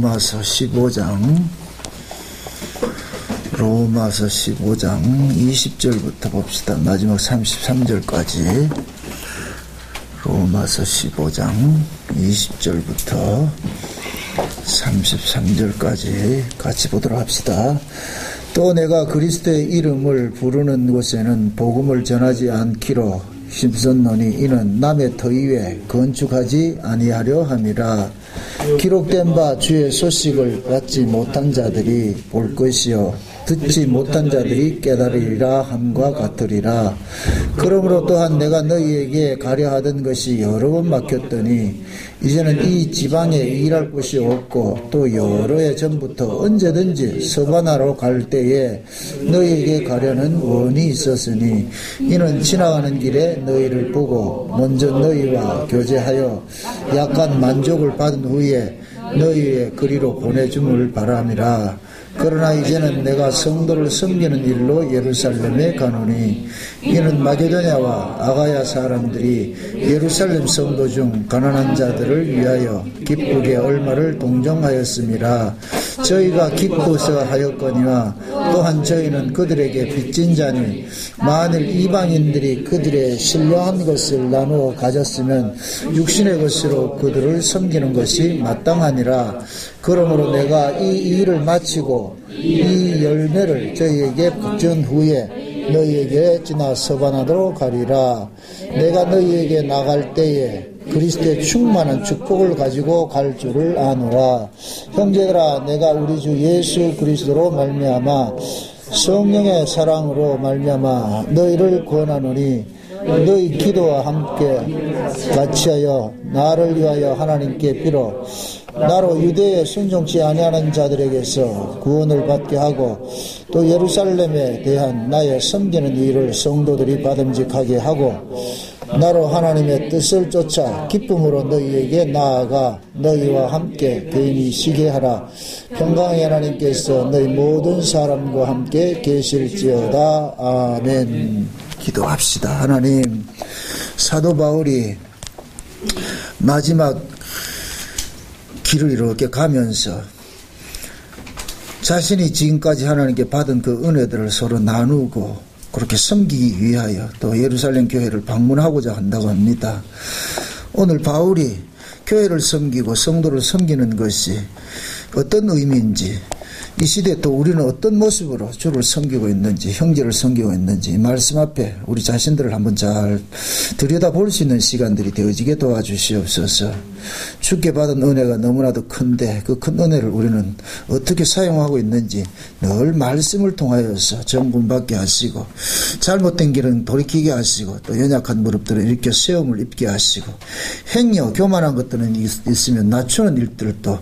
로마서 15장 20절부터 봅시다. 마지막 33절까지. 로마서 15장 20절부터 33절까지 같이 보도록 합시다. 또 내가 그리스도의 이름을 부르는 곳에는 복음을 전하지 않기로 힘썼노니 이는 남의 터 위에 건축하지 아니하려 함이라. 기록된 바 주의 소식을 받지 못한 자들이 볼 것이요 듣지 못한 자들이 깨달으리라 함과 같으리라. 그러므로 또한 내가 너희에게 가려 하던 것이 여러 번 막혔더니 이제는 이 지방에 일할 곳이 없고 또 여러 해 전부터 언제든지 서바나로 갈 때에 너희에게 가려는 원이 있었으니 이는 지나가는 길에 너희를 보고 먼저 너희와 교제하여 약간 만족을 받은 후에 너희의 그리로 보내줌을 바람이라. 그러나 이제는 내가 성도를 섬기는 일로 예루살렘에 가노니 이는 마게도냐와 아가야 사람들이 예루살렘 성도 중 가난한 자들을 위하여 기쁘게 얼마를 동정하였음이라. 저희가 기뻐서 하였거니와 또한 저희는 그들에게 빚진 자니 만일 이방인들이 그들의 신령한 것을 나누어 가졌으면 육신의 것으로 그들을 섬기는 것이 마땅하니라. 그러므로 내가 이 일을 마치고 이 열매를 저희에게 준 후에 너희에게 지나 서바나로 가리라. 내가 너희에게 나갈 때에 그리스도의 충만한 축복을 가지고 갈 줄을 아노라. 형제들아, 내가 우리 주 예수 그리스도로 말미암아 성령의 사랑으로 말미암아 너희를 권하노니 너희 기도와 함께 같이하여 나를 위하여 하나님께 빌어 나로 유대에 순종치 아니하는 자들에게서 구원을 받게 하고 또 예루살렘에 대한 나의 섬기는 일을 성도들이 받음직하게 하고 나로 하나님의 뜻을 쫓아 기쁨으로 너희에게 나아가 너희와 함께 개인이 쉬게 하라. 평강의 하나님께서 너희 모든 사람과 함께 계실지어다. 아멘. 기도합시다. 하나님, 사도 바울이 마지막 길을 이렇게 가면서 자신이 지금까지 하나님께 받은 그 은혜들을 서로 나누고 그렇게 섬기기 위하여 또 예루살렘 교회를 방문하고자 한다고 합니다. 오늘 바울이 교회를 섬기고 성도를 섬기는 것이 어떤 의미인지, 이 시대에 또 우리는 어떤 모습으로 주를 섬기고 있는지, 형제를 섬기고 있는지 말씀 앞에 우리 자신들을 한번 잘 들여다볼 수 있는 시간들이 되어지게 도와주시옵소서. 주께 받은 은혜가 너무나도 큰데 그 큰 은혜를 우리는 어떻게 사용하고 있는지 늘 말씀을 통하여서 점검받게 하시고 잘못된 길은 돌이키게 하시고 또 연약한 무릎들을 일으켜 세움을 입게 하시고 행여 교만한 것들은 있으면 낮추는 일들도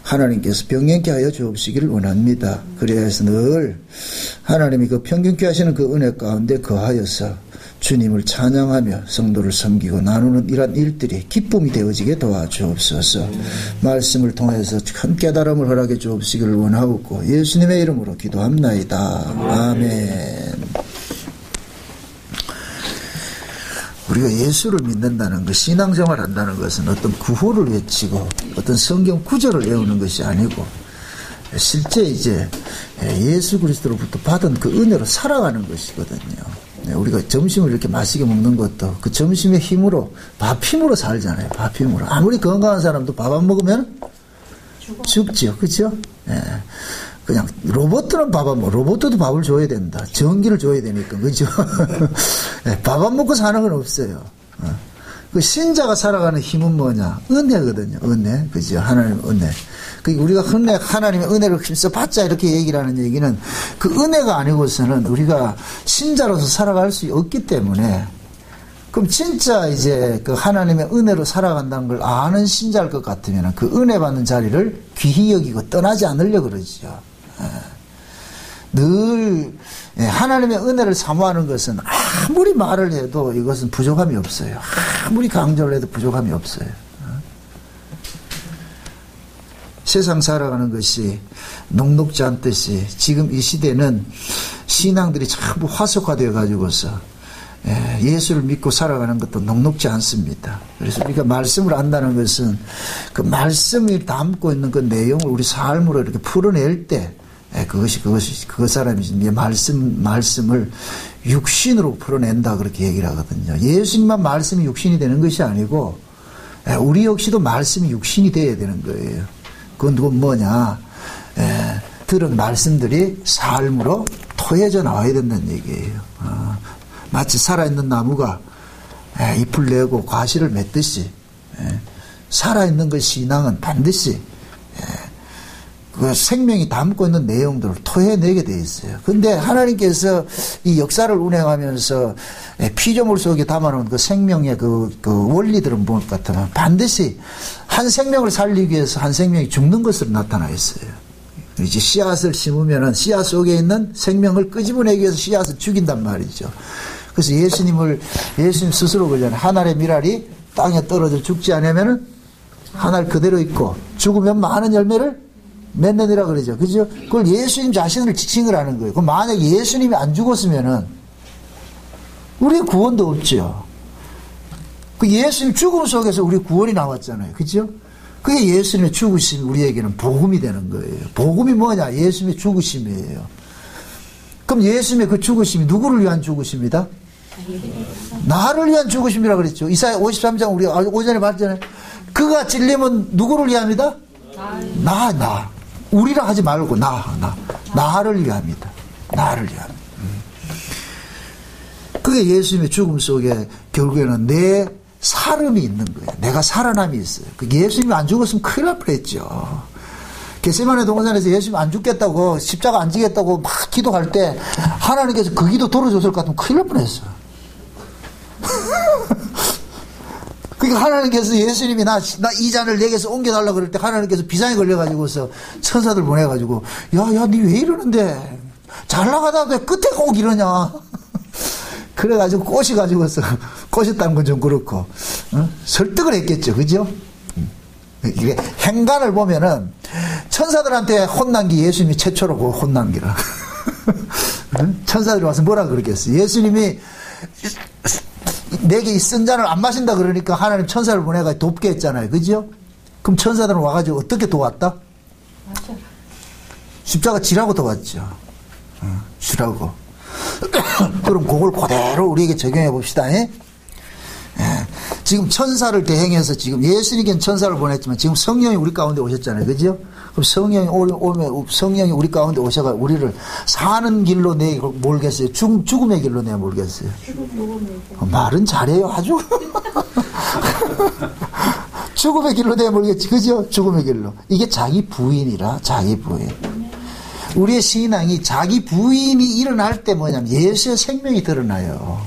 하나님께서 병행케 하여 주옵시기를 원합니다. 그래서 늘 하나님이 그 평균케 하시는 그 은혜 가운데 거하여서 주님을 찬양하며 성도를 섬기고 나누는 이러한 일들이 기쁨이 되어지게 도와주옵소서. 말씀을 통해서 큰 깨달음을 허락해 주옵시기를 원하옵고 예수님의 이름으로 기도합나이다. 아멘. 우리가 예수를 믿는다는 것, 신앙생활 한다는 것은 어떤 구호를 외치고 어떤 성경 구절을 외우는 것이 아니고 실제 이제 예수 그리스도로부터 받은 그 은혜로 살아가는 것이거든요. 우리가 점심을 이렇게 맛있게 먹는 것도 그 점심의 힘으로, 밥 힘으로 살잖아요. 밥 힘으로. 아무리 건강한 사람도 밥 안 먹으면 죽지요. 그렇죠? 그냥 로봇들은 밥 안 먹어. 로봇도 밥을 줘야 된다. 전기를 줘야 되니까. 그죠? 밥 안 먹고 사는 건 없어요. 그 신자가 살아가는 힘은 뭐냐? 은혜거든요. 은혜. 그죠? 하나님의 은혜. 우리가 하나님의 은혜를 힘써 받자 이렇게 얘기를 하는 얘기는 그 은혜가 아니고서는 우리가 신자로서 살아갈 수 없기 때문에, 그럼 진짜 이제 그 하나님의 은혜로 살아간다는 걸 아는 신자일 것 같으면 그 은혜 받는 자리를 귀히 여기고 떠나지 않으려고 그러죠. 늘 하나님의 은혜를 사모하는 것은 아무리 말을 해도 이것은 부족함이 없어요. 아무리 강조를 해도 부족함이 없어요. 세상 살아가는 것이 녹록지 않듯이 지금 이 시대는 신앙들이 전부 화석화되어 가지고서 예수를 믿고 살아가는 것도 녹록지 않습니다. 그래서 우리가 말씀을 안다는 것은 그 말씀이 담고 있는 그 내용을 우리 삶으로 이렇게 풀어낼 때 그것이 그 사람이 말씀을 육신으로 풀어낸다 그렇게 얘기를 하거든요. 예수님만 말씀이 육신이 되는 것이 아니고 우리 역시도 말씀이 육신이 되어야 되는 거예요. 그건 뭐냐? 들은 말씀들이 삶으로 토해져 나와야 된다는 얘기예요. 마치 살아있는 나무가 잎을 내고 과실을 맺듯이 살아있는 그 신앙은 반드시 그 생명이 담고 있는 내용들을 토해내게 돼 있어요. 근데 하나님께서 이 역사를 운행하면서 피조물 속에 담아놓은 그 생명의 그 원리들은 뭘 같으면 반드시 한 생명을 살리기 위해서 한 생명이 죽는 것으로 나타나 있어요. 이제 씨앗을 심으면은 씨앗 속에 있는 생명을 끄집어내기 위해서 씨앗을 죽인단 말이죠. 그래서 예수님 스스로 그러잖아요. 한 알의 밀알이 땅에 떨어져 죽지 않으면은 한 알 그대로 있고 죽으면 많은 열매를 맺느니라 그러죠. 그죠? 그걸 예수님 자신을 지칭을 하는 거예요. 그럼 만약에 예수님이 안 죽었으면은 우리의 구원도 없죠. 그 예수님 죽음 속에서 우리 구원이 나왔잖아요. 그죠? 그게 예수님의 죽으심이 우리에게는 복음이 되는 거예요. 복음이 뭐냐? 예수님의 죽으심이에요. 그럼 예수님의 그 죽으심이 누구를 위한 죽으심이다? 나를 위한 죽으심이라 그랬죠. 이사야 53장 우리 오전에 봤잖아요. 그가 찔리면 누구를 위함이다? 나. 우리라 하지 말고 나를 위함이다. 나를 위함. 그게 예수님의 죽음 속에 결국에는 내 살음이 있는 거예요. 내가 살아남이 있어요. 예수님이 안 죽었으면 큰일 날 뻔했죠. 겟세마네 동산에서 예수님 안 죽겠다고 십자가 안 지겠다고 막 기도할 때 하나님께서 그 기도 들어줬을 것 같으면 큰일 날 뻔했어요. 그러니까 하나님께서 예수님이 나 이 잔을 내게서 옮겨달라고 그럴 때 하나님께서 비상에 걸려가지고서 천사들 보내가지고 야 니 왜 이러는데 잘 나가다 왜 끝에 꼭 이러냐. 그래가지고 꼬셔가지고서 꼬셨다는 건 좀 그렇고 설득을 했겠죠. 그죠? 이게 행간을 보면은 천사들한테 혼난 게 예수님이 최초로 혼난 기라. 천사들이 와서 뭐라 그러겠어요? 예수님이 내게 이 쓴 잔을 안 마신다 그러니까 하나님 천사를 보내가 돕게 했잖아요. 그죠? 그럼 천사들은 와가지고 어떻게 도왔다? 맞아. 십자가 지라고 도왔죠. 주라고. 그럼 그걸 그대로 우리에게 적용해 봅시다. 지금 천사를 대행해서 지금 예수님께는 천사를 보냈지만 지금 성령이 우리 가운데 오셨잖아요. 그죠? 그럼 성령이 오면 성령이 우리 가운데 오셔가 우리를 사는 길로 내 몰겠어요? 죽음의 길로 내 몰겠어요? 말은 잘해요. 아주. 죽음의 길로 내 몰겠지. 그죠? 죽음의 길로. 이게 자기 부인이라 자기 부인. 우리의 신앙이 자기 부인이 일어날 때 뭐냐면 예수의 생명이 드러나요.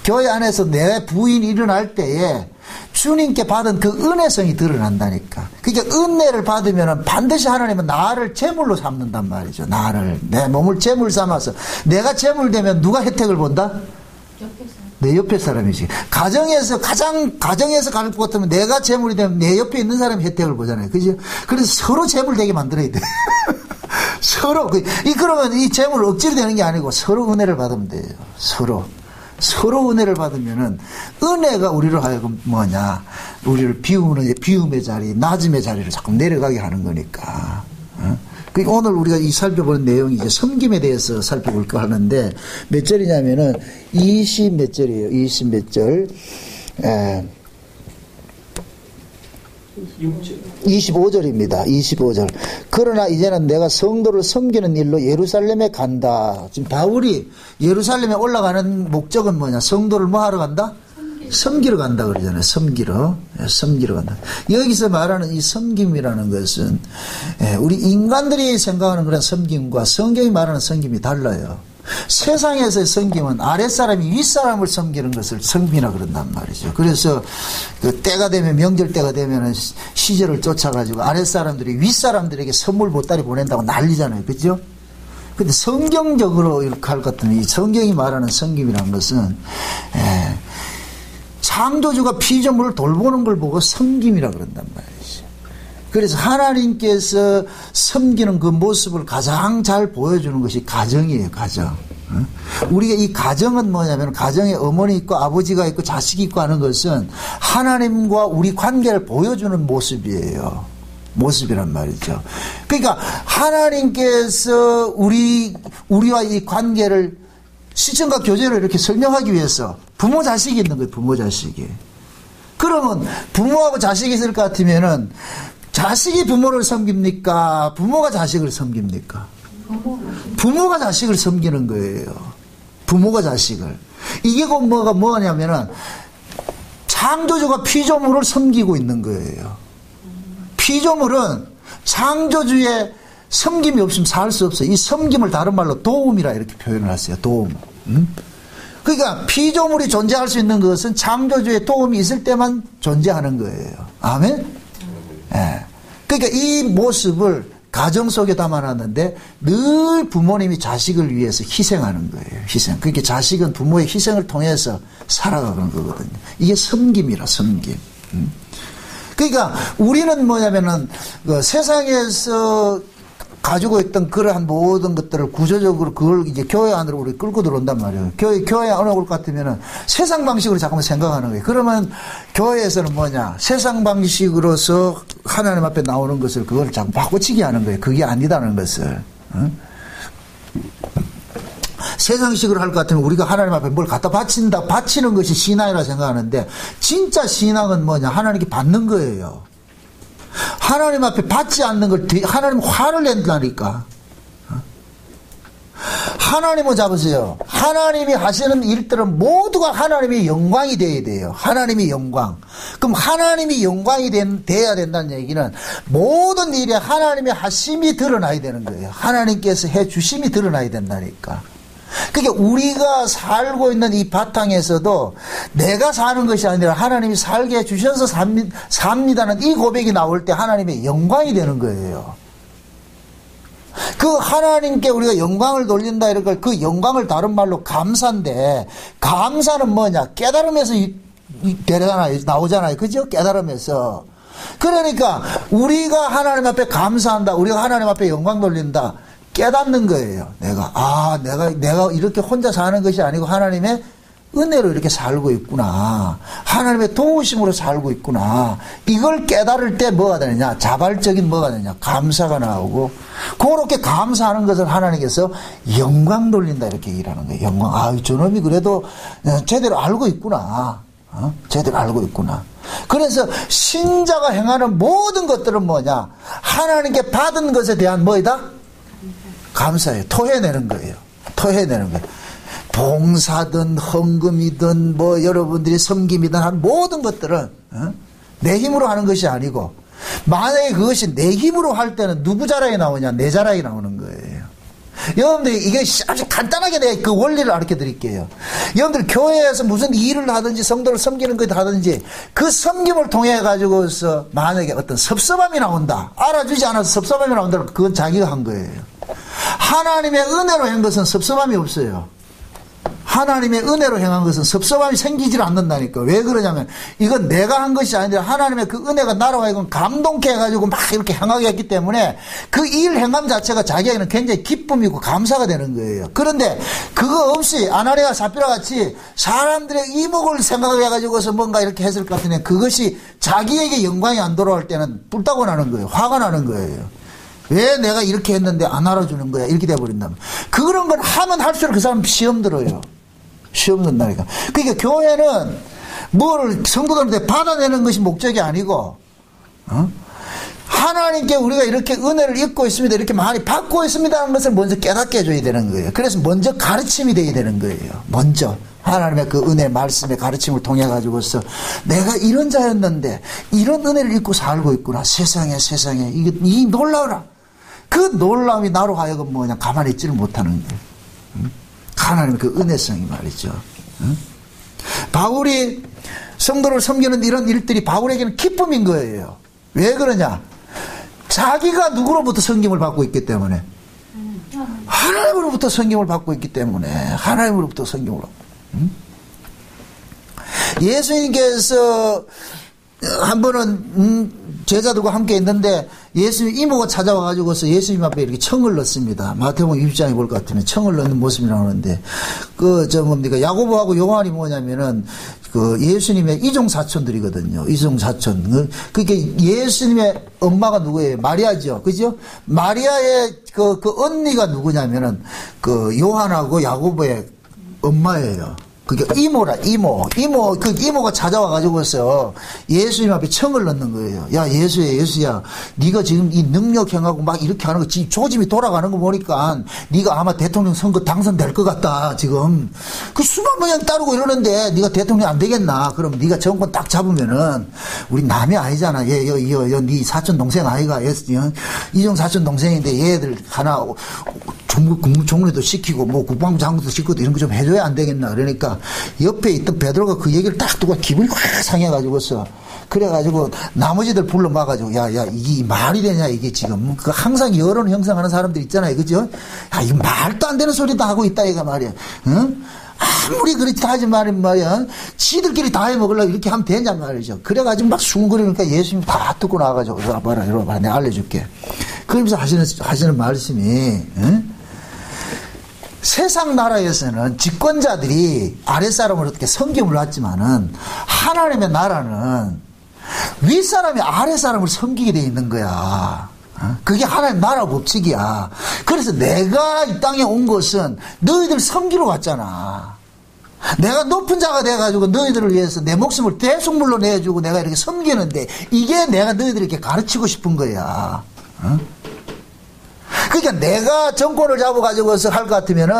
교회 안에서 내 부인이 일어날 때에 주님께 받은 그 은혜성이 드러난다니까. 그러니까 은혜를 받으면 반드시 하나님은 나를 제물로 삼는단 말이죠. 내 몸을 제물 삼아서 내가 제물 되면 누가 혜택을 본다? 내 옆에 사람이지. 가정에서 가장 갈 것 같으면 내가 제물이 되면 내 옆에 있는 사람이 혜택을 보잖아요. 그죠? 그래서 서로 제물 되게 만들어야 돼. 서로 그러면 이 제물을 억지로 되는 게 아니고 서로 은혜를 받으면 돼요. 서로 은혜를 받으면은 은혜가 우리로 하여금 뭐냐, 우리를 비움의 자리, 낮음의 자리를 자꾸 내려가게 하는 거니까. 그러니까 오늘 우리가 이 살펴보는 내용이 이제 섬김에 대해서 살펴볼까 하는데 몇 절이냐면은 20 몇 절이에요. 20 몇 절. 25절입니다. 25절. 그러나 이제는 내가 성도를 섬기는 일로 예루살렘에 간다. 지금 바울이 예루살렘에 올라가는 목적은 뭐냐? 성도를 뭐 하러 간다? 섬기러 간다 그러잖아요. 섬기러 간다. 여기서 말하는 이 섬김이라는 것은 우리 인간들이 생각하는 그런 섬김과 성경이 말하는 섬김이 달라요. 세상에서의 섬김은 아랫사람이 윗사람을 섬기는 것을 섬김이라 그런단 말이죠. 그래서 그 때가 되면, 명절 때가 되면 시절을 쫓아가지고 아랫사람들이 윗사람들에게 선물 보따리 보낸다고 난리잖아요. 그죠? 근데 성경적으로 이렇게 할 것 같으면 이 성경이 말하는 섬김이라는 것은 창조주가 피조물을 돌보는 걸 보고 섬김이라 그런단 말이죠. 그래서 하나님께서 섬기는 그 모습을 가장 잘 보여주는 것이 가정이에요. 가정. 우리가 이 가정은 뭐냐면 가정에 어머니 있고 아버지가 있고 자식이 있고 하는 것은 하나님과 우리 관계를 보여주는 모습이에요. 모습이란 말이죠. 그러니까 하나님께서 우리와 이 관계를 시청과 교제를 이렇게 설명하기 위해서 부모 자식이 있는 거예요. 부모 자식이. 그러면 부모하고 자식이 있을 것 같으면은 자식이 부모를 섬깁니까? 부모가 자식을 섬깁니까? 부모가 자식을 섬기는 거예요. 부모가 자식을. 이게 곧 뭐냐면은 창조주가 피조물을 섬기고 있는 거예요. 피조물은 창조주의 섬김이 없으면 살 수 없어요. 이 섬김을 다른 말로 도움이라 이렇게 표현을 하세요. 도움. 그러니까 피조물이 존재할 수 있는 것은 창조주의 도움이 있을 때만 존재하는 거예요. 아멘? 예. 그러니까 이 모습을 가정 속에 담아놨는데 늘 부모님이 자식을 위해서 희생하는 거예요. 희생. 그러니까 자식은 부모의 희생을 통해서 살아가는 거거든요. 이게 섬김이라 섬김. 그러니까 우리는 뭐냐면은 세상에서 가지고 있던 그러한 모든 것들을 구조적으로 그걸 이제 교회 안으로 우리 끌고 들어온단 말이에요. 교회 안으로 올 것 같으면은 세상 방식으로 잠깐만 생각하는 거예요. 그러면 교회에서는 뭐냐? 세상 방식으로서 하나님 앞에 나오는 것을 그걸 자꾸 바꿔치기 하는 거예요. 그게 아니다는 것을. 세상식으로 할 것 같으면 우리가 하나님 앞에 뭘 갖다 바치는 것이 신앙이라 생각하는데 진짜 신앙은 뭐냐? 하나님께 받는 거예요. 하나님 앞에 받지 않는 걸 하나님 화를 낸다니까. 하나님을 잡으세요. 하나님이 하시는 일들은 모두가 하나님의 영광이 되어야 돼요. 하나님의 영광. 그럼 하나님이 영광이 돼야 된다는 얘기는 모든 일에 하나님의 하심이 드러나야 되는 거예요. 하나님께서 해주심이 드러나야 된다니까. 그러니까 우리가 살고 있는 이 바탕에서도 내가 사는 것이 아니라 하나님이 살게 해주셔서 삽니다는 이 고백이 나올 때 하나님의 영광이 되는 거예요. 그 하나님께 우리가 영광을 돌린다 이런 걸 그 영광을 다른 말로 감사인데 감사는 뭐냐? 깨달음에서 나오잖아요. 그죠? 깨달음에서. 그러니까 우리가 하나님 앞에 감사한다. 우리가 하나님 앞에 영광 돌린다. 깨닫는 거예요. 내가 이렇게 혼자 사는 것이 아니고 하나님의 은혜로 이렇게 살고 있구나. 하나님의 도우심으로 살고 있구나. 이걸 깨달을 때 뭐가 되느냐? 자발적인 뭐가 되느냐? 감사가 나오고 그렇게 감사하는 것을 하나님께서 영광 돌린다 이렇게 일하는 거예요. 영광. 저놈이 그래도 제대로 알고 있구나. 제대로 알고 있구나. 그래서 신자가 행하는 모든 것들은 뭐냐? 하나님께 받은 것에 대한 뭐이다? 감사해요. 토해내는 거예요. 토해내는 거예요. 봉사든 헌금이든 뭐 여러분들이 섬김이든 하는 모든 것들은 내 힘으로 하는 것이 아니고 만약에 그것이 내 힘으로 할 때는 누구 자랑이 나오냐? 내 자랑이 나오는 거예요. 여러분들이 이게 아주 간단하게 내가 그 원리를 가르쳐 드릴게요. 여러분들 교회에서 무슨 일을 하든지 성도를 섬기는 것을 하든지 그 섬김을 통해 가지고서 만약에 어떤 섭섭함이 나온다. 알아주지 않아서 섭섭함이 나온다. 그건 자기가 한 거예요. 하나님의 은혜로 한 것은 섭섭함이 없어요. 하나님의 은혜로 행한 것은 섭섭함이 생기질 않는다니까. 왜 그러냐면 이건 내가 한 것이 아니라 하나님의 그 은혜가 나로 하여금 감동케 해가지고 막 이렇게 행하게 했기 때문에 그 일 행함 자체가 자기에게는 굉장히 기쁨이고 감사가 되는 거예요. 그런데 그거 없이 아나니아 삽비라 같이 사람들의 이목을 생각해 가지고서 뭔가 이렇게 했을 것 같으면 그것이 자기에게 영광이 안 돌아올 때는 뿔따고 나는 거예요. 화가 나는 거예요. 왜 내가 이렇게 했는데 안 알아주는 거야? 이렇게 돼버린다면. 그런 건 하면 할수록 그 사람 시험 들어요. 시험 든다니까. 그러니까 교회는 뭘 성도들한테 받아내는 것이 목적이 아니고, 하나님께 우리가 이렇게 은혜를 입고 있습니다. 이렇게 많이 받고 있습니다. 하는 것을 먼저 깨닫게 해줘야 되는 거예요. 그래서 먼저 가르침이 돼야 되는 거예요. 먼저. 하나님의 그 은혜 말씀의 가르침을 통해 가지고서 내가 이런 자였는데 이런 은혜를 입고 살고 있구나. 세상에 이 놀라워라. 그 놀라움이 나로 하여금 뭐냐 가만히 있지를 못하는 거예요. 하나님의 그 은혜성이 말이죠. 바울이 성도를 섬기는 이런 일들이 바울에게는 기쁨인 거예요. 왜 그러냐? 자기가 누구로부터 섬김을 받고 있기 때문에. 하나님으로부터 섬김을 받고 있기 때문에. 하나님으로부터 섬김을 받고. 예수님께서 한 번은 제자들과 함께 있는데 예수님 이모가 찾아와가지고서 예수님 앞에 이렇게 청을 넣습니다. 마태복음 20장에 볼 것 같으면 청을 넣는 모습이 나오는데 뭡니까 야고보하고 요한이 뭐냐면은 예수님의 이종 사촌들이거든요. 이종 사촌. 그게 예수님의 엄마가 누구예요? 마리아죠. 그죠? 마리아의 그 언니가 누구냐면은 요한하고 야고보의 엄마예요. 그게 이모라, 이모가 찾아와가지고서 예수님 앞에 청을 넣는 거예요. 야, 예수야. 네가 지금 이 능력행하고 막 이렇게 하는 거, 지금 조짐이 돌아가는 거 보니까 네가 아마 대통령 선거 당선될 것 같다, 지금. 그 수만 모양 따르고 이러는데 네가 대통령 안 되겠나? 그럼 네가 정권 딱 잡으면은 우리 남이 아니잖아. 네 사촌 동생 아이가 이종 사촌 동생인데 얘들 하나 국무총리도 시키고 뭐 국방부 장관도 시키고 이런 거 좀 해줘야 안 되겠나? 그러니까 옆에 있던 베드로가 그 얘기를 딱 듣고 기분이 확 상해가지고서 그래가지고 나머지들 불러 막아가지고 야 이게 말이 되냐 이게 지금 항상 여론 형성하는 사람들 있잖아요, 그죠? 야 이거 말도 안 되는 소리도 하고 있다 이거 말이야. 응? 아무리 그렇게 하지 말이야 지들끼리 다 해먹으려고 이렇게 하면 되냔 말이죠. 그래가지고 막 수근거리니까 예수님 다 듣고 나와가지고 이리 와봐라 내가 알려줄게. 그러면서 하시는 말씀이 세상 나라에서는 집권자들이 아랫사람을 어떻게 섬김을 받지만은 하나님의 나라는 윗사람이 아랫사람을 섬기게 돼 있는 거야. 그게 하나님 나라 법칙이야. 그래서 내가 이 땅에 온 것은 너희들 섬기러 왔잖아. 내가 높은 자가 돼가지고 너희들을 위해서 내 목숨을 대속물로 내주고 내가 이렇게 섬기는데 이게 내가 너희들에게 가르치고 싶은 거야. 그러니까 내가 정권을 잡아가지고서 할 것 같으면은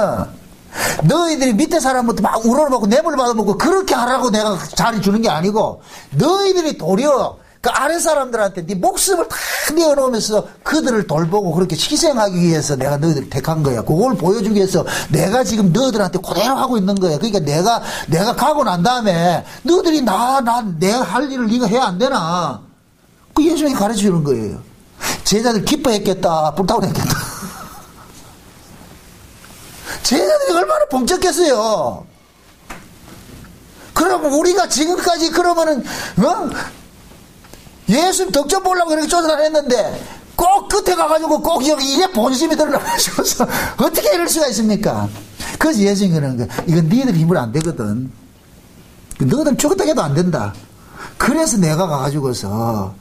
너희들이 밑에 사람부터 막 우러러먹고 뇌물 받아먹고 그렇게 하라고 내가 자리 주는 게 아니고 너희들이 도리어 그 아래 사람들한테 네 목숨을 다 내어놓으면서 그들을 돌보고 그렇게 희생하기 위해서 내가 너희들을 택한 거야. 그걸 보여주기 위해서 내가 지금 너희들한테 그대로 하고 있는 거야. 그러니까 내가 가고 난 다음에 너희들이 내가 할 일을 네가 해야 안 되나? 그 예수님이 가르쳐 주는 거예요. 제자들 기뻐했겠다. 불타고 했겠다. 제자들이 얼마나 봉적했어요. 그러면 우리가 지금까지 그러면은 예수님 덕점 보려고 이렇게 조사를 했는데 꼭 끝에 가가지고 꼭 여기 이게 본심이 드러나가지고서 어떻게 이럴 수가 있습니까? 그래서 예수님이 그러는 거야. 이건 니들 힘으로 안 되거든. 너희들 죽었다 해도 안 된다. 그래서 내가 가가지고서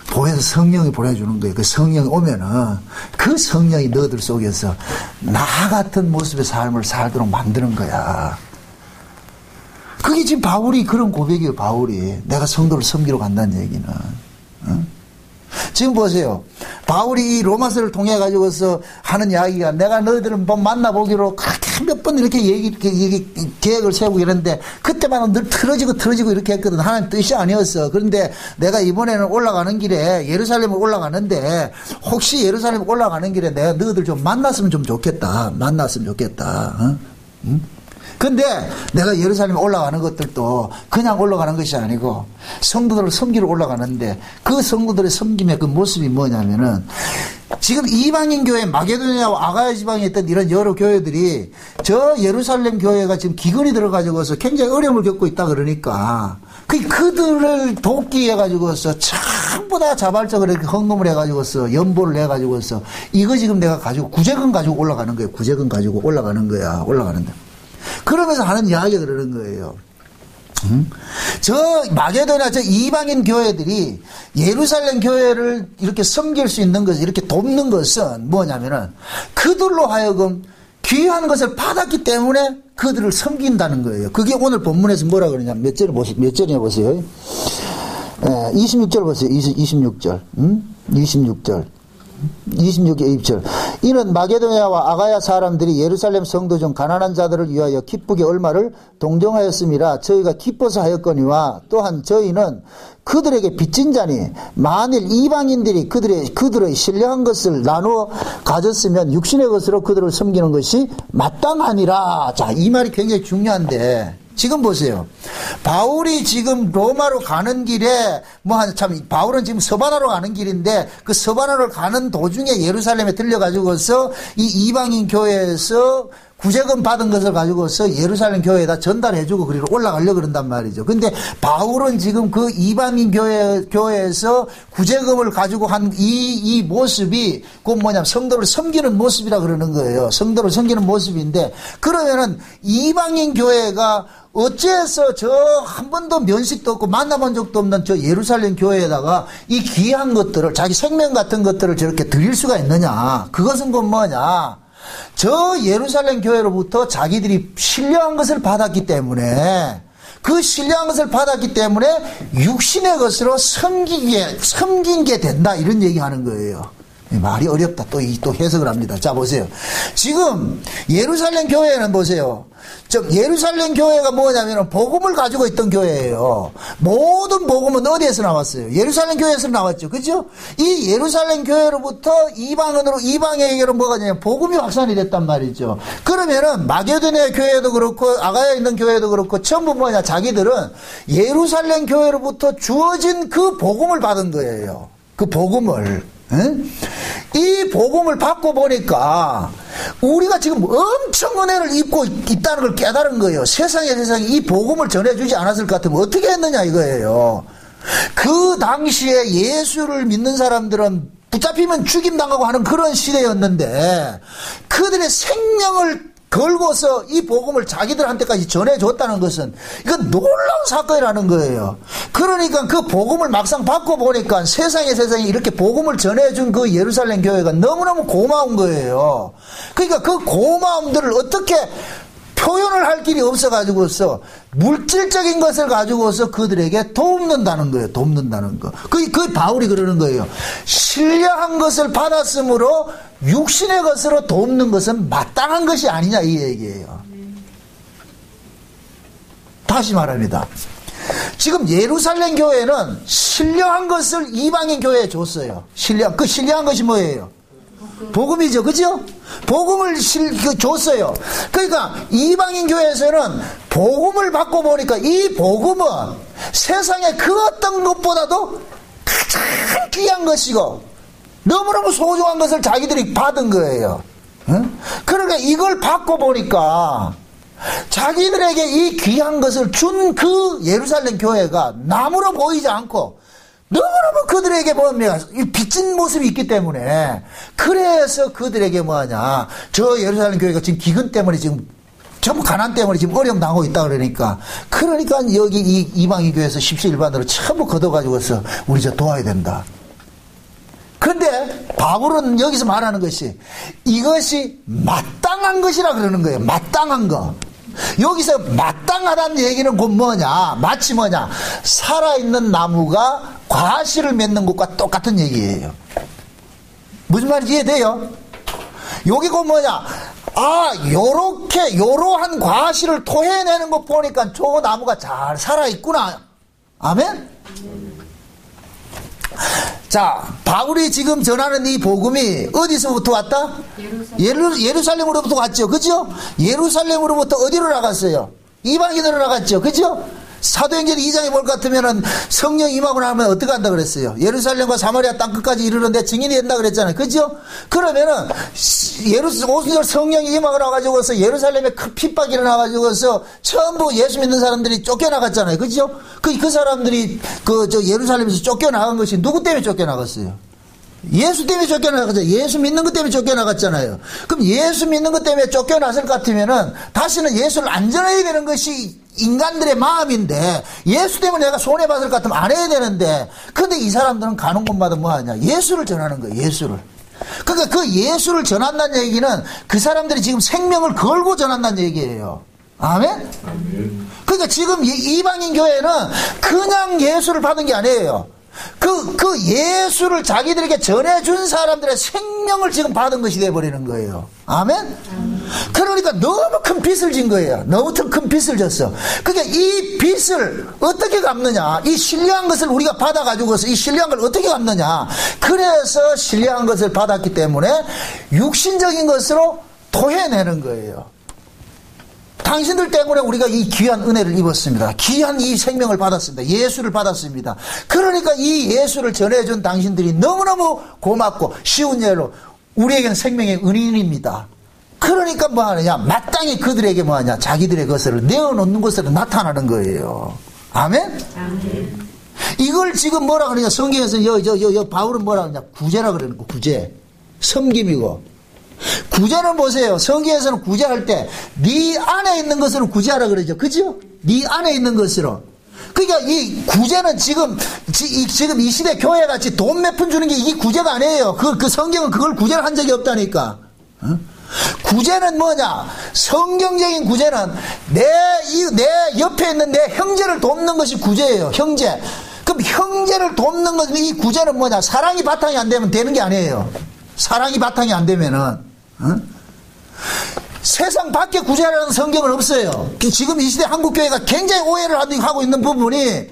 보여서 성령이 보내주는 거예요. 그 성령이 오면은 그 성령이 너희들 속에서 나 같은 모습의 삶을 살도록 만드는 거야. 그게 지금 바울이 그런 고백이에요. 바울이 내가 성도를 섬기러 간다는 얘기는. 지금 보세요. 바울이 이 로마서를 통해 가지고서 하는 이야기가 내가 너희들을 만나보기로 그렇게 몇 번 이렇게 계획을 세우고 이랬는데 그때마다 늘 틀어지고 이렇게 했거든. 하나님 뜻이 아니었어. 그런데 내가 이번에는 올라가는 길에 예루살렘을 올라가는데 혹시 예루살렘 올라가는 길에 내가 너희들 좀 만났으면 좀 좋겠다. 근데 내가 예루살렘에 올라가는 것들도 그냥 올라가는 것이 아니고 성도들을 섬기러 올라가는데 그 성도들의 섬김의 그 모습이 뭐냐면은 지금 이방인 교회 마게도냐와 아가야 지방에 있던 이런 여러 교회들이 저 예루살렘 교회가 지금 기근이 들어가지고서 굉장히 어려움을 겪고 있다 그러니까 그들을 돕기 위해 가지고서 전부 다 자발적으로 이렇게 헌금을 해가지고서 연보를 내가지고서 이거 지금 내가 가지고 구제금 가지고 올라가는 거예요. 구제금 가지고 올라가는 거야. 올라가는데. 그러면서 하는 이야기가 그러는 거예요. 저 마게도냐 저 이방인 교회들이 예루살렘 교회를 이렇게 섬길 수 있는 것을 이렇게 돕는 것은 뭐냐면은 그들로 하여금 귀한 것을 받았기 때문에 그들을 섬긴다는 거예요. 그게 오늘 본문에서 뭐라 그러냐면 몇 절이냐 보세요. 26절 보세요. 26절. 20절. 이는 마게도냐와 아가야 사람들이 예루살렘 성도 중 가난한 자들을 위하여 기쁘게 얼마를 동정하였음이라 저희가 기뻐서 하였거니와 또한 저희는 그들에게 빚진 자니 만일 이방인들이 그들의 신령한 것을 나누어 가졌으면 육신의 것으로 그들을 섬기는 것이 마땅하니라. 자, 이 말이 굉장히 중요한데 지금 보세요. 바울이 지금 로마로 가는 길에 바울은 지금 서바나로 가는 길인데 그 서바나로 가는 도중에 예루살렘에 들려가지고서 이 이방인 교회에서 구제금 받은 것을 가지고서 예루살렘 교회에다 전달해주고 그리고 올라가려고 그런단 말이죠. 근데 바울은 지금 그 이방인 교회에서 구제금을 가지고 한 이 모습이 그 뭐냐면 성도를 섬기는 모습이라 그러는 거예요. 성도를 섬기는 모습인데, 그러면은 이방인 교회가 어째서 저 한 번도 면식도 없고 만나본 적도 없는 저 예루살렘 교회에다가 이 귀한 것들을, 자기 생명 같은 것들을 저렇게 드릴 수가 있느냐. 그것은 그 뭐냐, 저 예루살렘 교회로부터 자기들이 신령한 것을 받았기 때문에, 그 신령한 것을 받았기 때문에 육신의 것으로 섬긴 게 된다, 이런 얘기하는 거예요. 말이 어렵다. 또 해석을 합니다. 자, 보세요. 지금 예루살렘 교회는 보세요. 예루살렘 교회가 뭐냐면 복음을 가지고 있던 교회예요. 모든 복음은 어디에서 나왔어요? 예루살렘 교회에서 나왔죠. 그죠? 이 예루살렘 교회로부터 이방에게로 뭐가 되냐면 복음이 확산이 됐단 말이죠. 그러면은 마게도냐 교회도 그렇고 아가야에 있는 교회도 그렇고 전부 뭐냐, 자기들은 예루살렘 교회로부터 주어진 그 복음을 받은 거예요. 그 복음을. 이 복음을 받고 보니까 우리가 지금 엄청 은혜를 입고 있다는 걸 깨달은 거예요. 세상에 이 복음을 전해주지 않았을 것 같으면 어떻게 했느냐 이거예요. 그 당시에 예수를 믿는 사람들은 붙잡히면 죽임당하고 하는 그런 시대였는데, 그들의 생명을 걸고서 이 복음을 자기들한테까지 전해줬다는 것은 이건 놀라운 사건이라는 거예요. 그러니까 그 복음을 막상 받고 보니까 세상에 이렇게 복음을 전해준 그 예루살렘 교회가 너무너무 고마운 거예요. 그러니까 그 고마움들을 어떻게 표현을 할 길이 없어가지고서 물질적인 것을 가지고서 그들에게 돕는다는 거예요. 돕는다는 거. 그 바울이 그러는 거예요. 신령한 것을 받았으므로 육신의 것으로 돕는 것은 마땅한 것이 아니냐, 이 얘기예요. 다시 말합니다. 지금 예루살렘 교회는 신령한 것을 이방인 교회에 줬어요. 그 신령한 것이 뭐예요? 복음이죠. 그죠? 복음을 줬어요. 그러니까 이방인 교회에서는 복음을 받고 보니까 이 복음은 세상의 그 어떤 것보다도 가장 귀한 것이고 너무너무 소중한 것을 자기들이 받은 거예요. 그러니까 이걸 받고 보니까 자기들에게 이 귀한 것을 준 그 예루살렘 교회가 나무로 보이지 않고 너무너무 그들에게 뭡니까? 빚진 모습이 있기 때문에, 그래서 그들에게 뭐하냐, 저 예루살렘 교회가 지금 기근 때문에 지금 전부 가난 때문에 지금 어려움 당하고 있다 그러니까 여기 이 이방인 교회에서 십시일반으로 전부 걷어가지고서 우리 저 도와야 된다. 근데 바울은 여기서 말하는 것이 이것이 마땅한 것이라 그러는 거예요. 마땅한 거. 여기서 마땅하다는 얘기는 곧 뭐냐, 마치 뭐냐, 살아있는 나무가 과실을 맺는 것과 똑같은 얘기예요. 무슨 말인지 이해돼요? 여기 곧 뭐냐, 요러한 과실을 토해내는 것 보니까 저 나무가 잘 살아있구나. 아멘? 자, 바울이 지금 전하는 이 복음이 어디서부터 왔다? 예루살렘으로부터 왔죠. 그죠? 예루살렘으로부터 어디로 나갔어요? 이방인으로 나갔죠. 그죠? 사도행전 2장에 볼 것 같으면은 성령 임하고 나면 어떻게 한다 그랬어요? 예루살렘과 사마리아 땅끝까지 이르는데 증인이 된다 그랬잖아요. 그죠? 그러면은 오순절 성령이 임하고 나가지고서 예루살렘에 큰 핍박이 일어나가지고서 전부 예수 믿는 사람들이 쫓겨나갔잖아요. 그죠? 그 사람들이 예루살렘에서 쫓겨나간 것이 누구 때문에 쫓겨나갔어요? 예수 때문에 쫓겨나갔죠. 예수 믿는 것 때문에 쫓겨나갔잖아요. 그럼 예수 믿는 것 때문에 쫓겨났을 것 같으면은 다시는 예수를 안 전해야 되는 것이 인간들의 마음인데, 예수 때문에 내가 손해받을 것 같으면 안 해야 되는데, 근데 이 사람들은 가는 곳마다 뭐 하냐? 예수를 전하는 거예요. 예수를. 그러니까 그 예수를 전한다는 얘기는 그 사람들이 지금 생명을 걸고 전한다는 얘기예요. 아멘? 그러니까 지금 이방인 교회는 그냥 예수를 받은 게 아니에요. 그 예수를 자기들에게 전해준 사람들의 생명을 지금 받은 것이 되어버리는 거예요. 아멘? 그러니까 너무 큰 빚을 진 거예요. 너무 큰 빚을 졌어. 그러니까 이 빚을 어떻게 갚느냐, 이 신령한 것을 우리가 받아가지고서 이 신령한 걸 어떻게 갚느냐, 그래서 신령한 것을 받았기 때문에 육신적인 것으로 토해내는 거예요. 당신들 때문에 우리가 이 귀한 은혜를 입었습니다. 귀한 이 생명을 받았습니다. 예수를 받았습니다. 그러니까 이 예수를 전해준 당신들이 너무너무 고맙고 쉬운 예로 우리에게는 생명의 은인입니다. 그러니까 뭐 하느냐, 마땅히 그들에게 뭐 하냐, 자기들의 것을 내어놓는 것으로 나타나는 거예요. 아멘? 아멘. 이걸 지금 뭐라 그러냐, 성경에서는 바울은 뭐라 그러냐, 구제라 그러는 거, 구제. 섬김이고. 구제는 보세요. 성경에서는 구제할 때, 네 안에 있는 것으로 구제하라 그러죠. 그죠? 네 안에 있는 것으로. 그러니까 이 구제는 지금 이 시대 교회 같이 돈 몇 푼 주는 게 이게 구제가 아니에요. 그 성경은 그걸 구제를 한 적이 없다니까. 어? 구제는 뭐냐? 성경적인 구제는 내 옆에 있는 내 형제를 돕는 것이 구제예요. 형제. 그럼 형제를 돕는 것은 이 구제는 뭐냐? 사랑이 바탕이 안 되면 되는 게 아니에요. 사랑이 바탕이 안 되면은, 어? 세상 밖에 구제하라는 성경은 없어요. 지금 이 시대 한국교회가 굉장히 오해를 하고 있는 부분이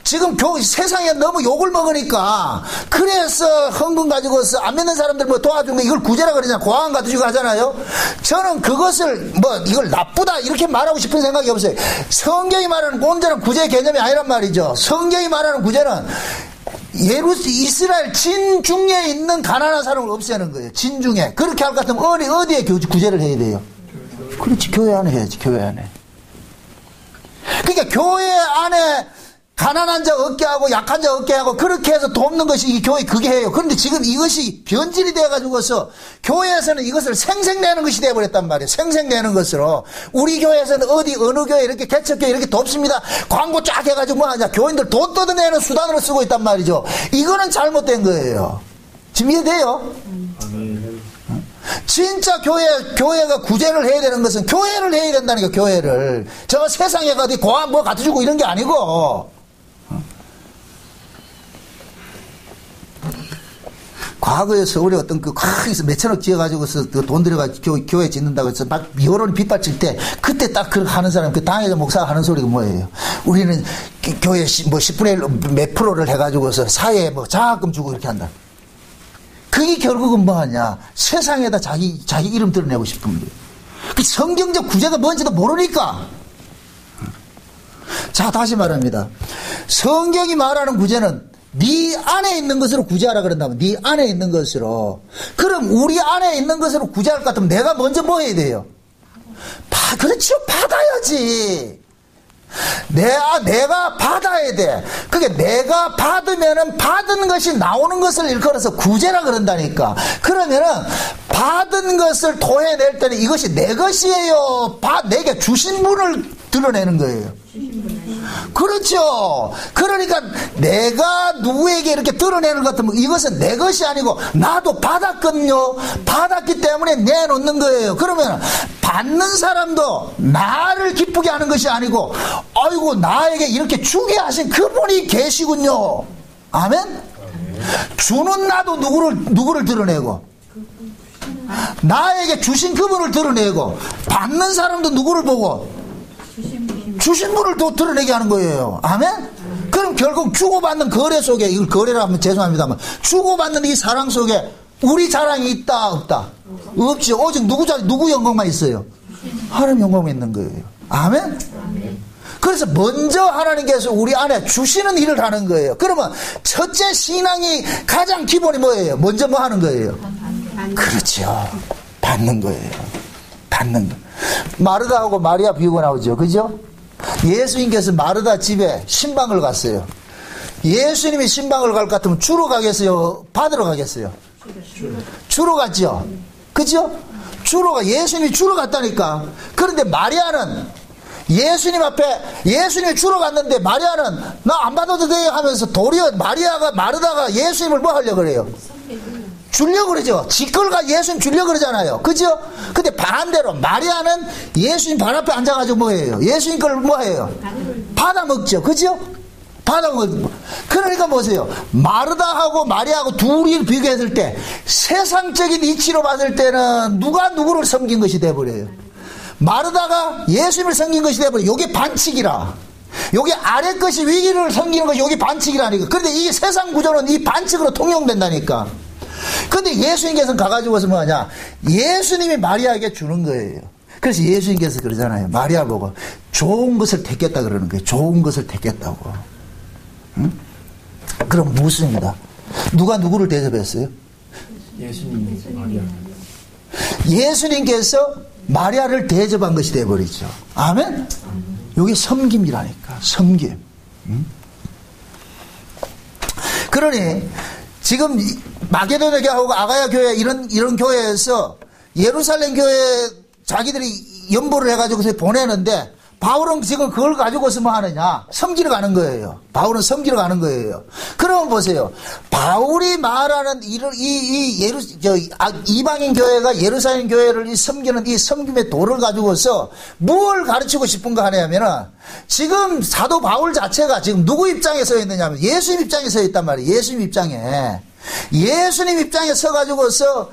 지금 세상에 너무 욕을 먹으니까 그래서 헌금 가지고서 안 믿는 사람들 뭐 도와주면 이걸 구제라 그러잖아요. 고아원 가지고 하잖아요. 저는 그것을 뭐 이걸 나쁘다 이렇게 말하고 싶은 생각이 없어요. 성경이 말하는 온전한 구제 개념이 아니란 말이죠. 성경이 말하는 구제는 이스라엘 진중에 있는 가난한 사람을 없애는 거예요. 진중에. 그렇게 할 것 같으면 어디에 구제를 해야 돼요? 그렇지, 교회 안에 해야지, 교회 안에. 그러니까 교회 안에 가난한 자 얻게 하고 약한 자 얻게 하고 그렇게 해서 돕는 것이 이 교회 그게 해요. 그런데 지금 이것이 변질이 되어가지고서 교회에서는 이것을 생색내는 것이 되어버렸단 말이에요. 생색내는 것으로. 우리 교회에서는 어느 교회 이렇게 개척교회 이렇게 돕습니다. 광고 쫙 해가지고 뭐 하냐. 교인들 돈 뜯어내는 수단으로 쓰고 있단 말이죠. 이거는 잘못된 거예요. 지금 이해돼요? 진짜 교회가 구제를 해야 되는 것은 교회를 해야 된다니까, 교회를. 저 세상에 가도 고아 뭐 갖다 주고 이런 게 아니고. 과거에 서울에 어떤 거기서 몇천억 지어가지고서 돈 들여가지고 교회 짓는다고 해서 막 여론이 빗발칠 때 그때 딱 그 하는 사람, 그 당회장 목사가 하는 소리가 뭐예요? 우리는 교회 뭐 10분의 1 몇 프로를 해가지고서 사회에 뭐 장학금 주고 이렇게 한다. 그게 결국은 뭐 하냐? 세상에다 자기 이름 드러내고 싶은 거예요. 그 성경적 구제가 뭔지도 모르니까. 자, 다시 말합니다. 성경이 말하는 구제는 네 안에 있는 것으로 구제하라 그런다면 네 안에 있는 것으로. 그럼 우리 안에 있는 것으로 구제할 것 같으면 내가 먼저 뭐 해야 돼요? 그렇죠. 받아야지. 내가 받아야 돼. 그게 내가 받으면은 받은 것이 나오는 것을 일컬어서 구제라 그런다니까. 그러면은 받은 것을 토해낼 때는 이것이 내 것이에요. 내게 주신 분을 드러내는 거예요. 그렇죠. 그러니까 내가 누구에게 이렇게 드러내는 것 같으면 이것은 내 것이 아니고 나도 받았거든요. 받았기 때문에 내놓는 거예요. 그러면 받는 사람도 나를 기쁘게 하는 것이 아니고 아이고 나에게 이렇게 주게 하신 그분이 계시군요. 아멘? 주는 나도 누구를 드러내고 나에게 주신 그분을 드러내고 받는 사람도 누구를 보고 주신 분을 또 드러내게 하는 거예요. 아멘? 그럼 결국 주고받는 거래 속에, 이걸 거래라 하면 죄송합니다만, 주고받는 이 사랑 속에 우리 자랑이 있다, 없다? 없지. 오직 누구 영광만 있어요? 하나님 영광만 있는 거예요. 아멘? 그래서 먼저 하나님께서 우리 안에 주시는 일을 하는 거예요. 그러면 첫째 신앙이 가장 기본이 뭐예요? 먼저 뭐 하는 거예요? 그렇죠. 받는 거예요. 받는 거. 마르다하고 마리아 비유가 나오죠. 그죠? 예수님께서 마르다 집에 신방을 갔어요. 예수님이 신방을 갈 것 같으면 주로 가겠어요? 받으러 가겠어요? 주로 갔죠? 그죠? 예수님이 주로 갔다니까. 그런데 마리아는 예수님 앞에, 예수님이 주로 갔는데 마리아는 나 안 받아도 돼 하면서 도리어 마르다가 예수님을 뭐 하려고 그래요? 주려고 그러죠. 지끌가 예수님 주려고 그러잖아요. 그죠? 근데 반대로 마리아는 예수님 발 앞에 앉아가지고 뭐 해요? 예수님 걸 뭐 해요? 받아먹죠. 그죠? 받아먹죠. 그러니까 보세요. 마르다하고 마리아하고 둘이 비교했을 때 세상적인 이치로 봤을 때는 누가 누구를 섬긴 것이 돼버려요. 마르다가 예수님을 섬긴 것이 돼버려요. 요게 반칙이라. 요게 아래 것이 위기를 섬기는 것이 요게 반칙이라니까. 그런데 이 세상 구조는 이 반칙으로 통용된다니까. 근데 예수님께서는 가가지고서 뭐하냐, 예수님이 마리아에게 주는 거예요. 그래서 예수님께서 그러잖아요. 마리아 보고 좋은 것을 택겠다 그러는 거예요. 좋은 것을 택겠다고. 응? 그럼 무슨입니다. 누가 누구를 대접했어요? 예수님, 마리아. 예수님께서 마리아를 대접한 것이 되어버리죠. 아멘? 이게 섬김이라니까. 섬김. 그러니 지금 마게도냐 교회하고 아가야 교회 이런 교회에서 예루살렘 교회 자기들이 연보를 해가지고 보내는데 바울은 지금 그걸 가지고서 뭐 하느냐? 섬기러 가는 거예요. 바울은 섬기러 가는 거예요. 그러면 보세요. 바울이 말하는 이방인 교회가 예루살렘 교회를 섬기는 이 섬김의 도를 가지고서 뭘 가르치고 싶은가 하냐면은 지금 사도 바울 자체가 지금 누구 입장에 서 있느냐면 예수님 입장에 서 있단 말이에요. 예수님 입장에. 예수님 입장에 서 가지고서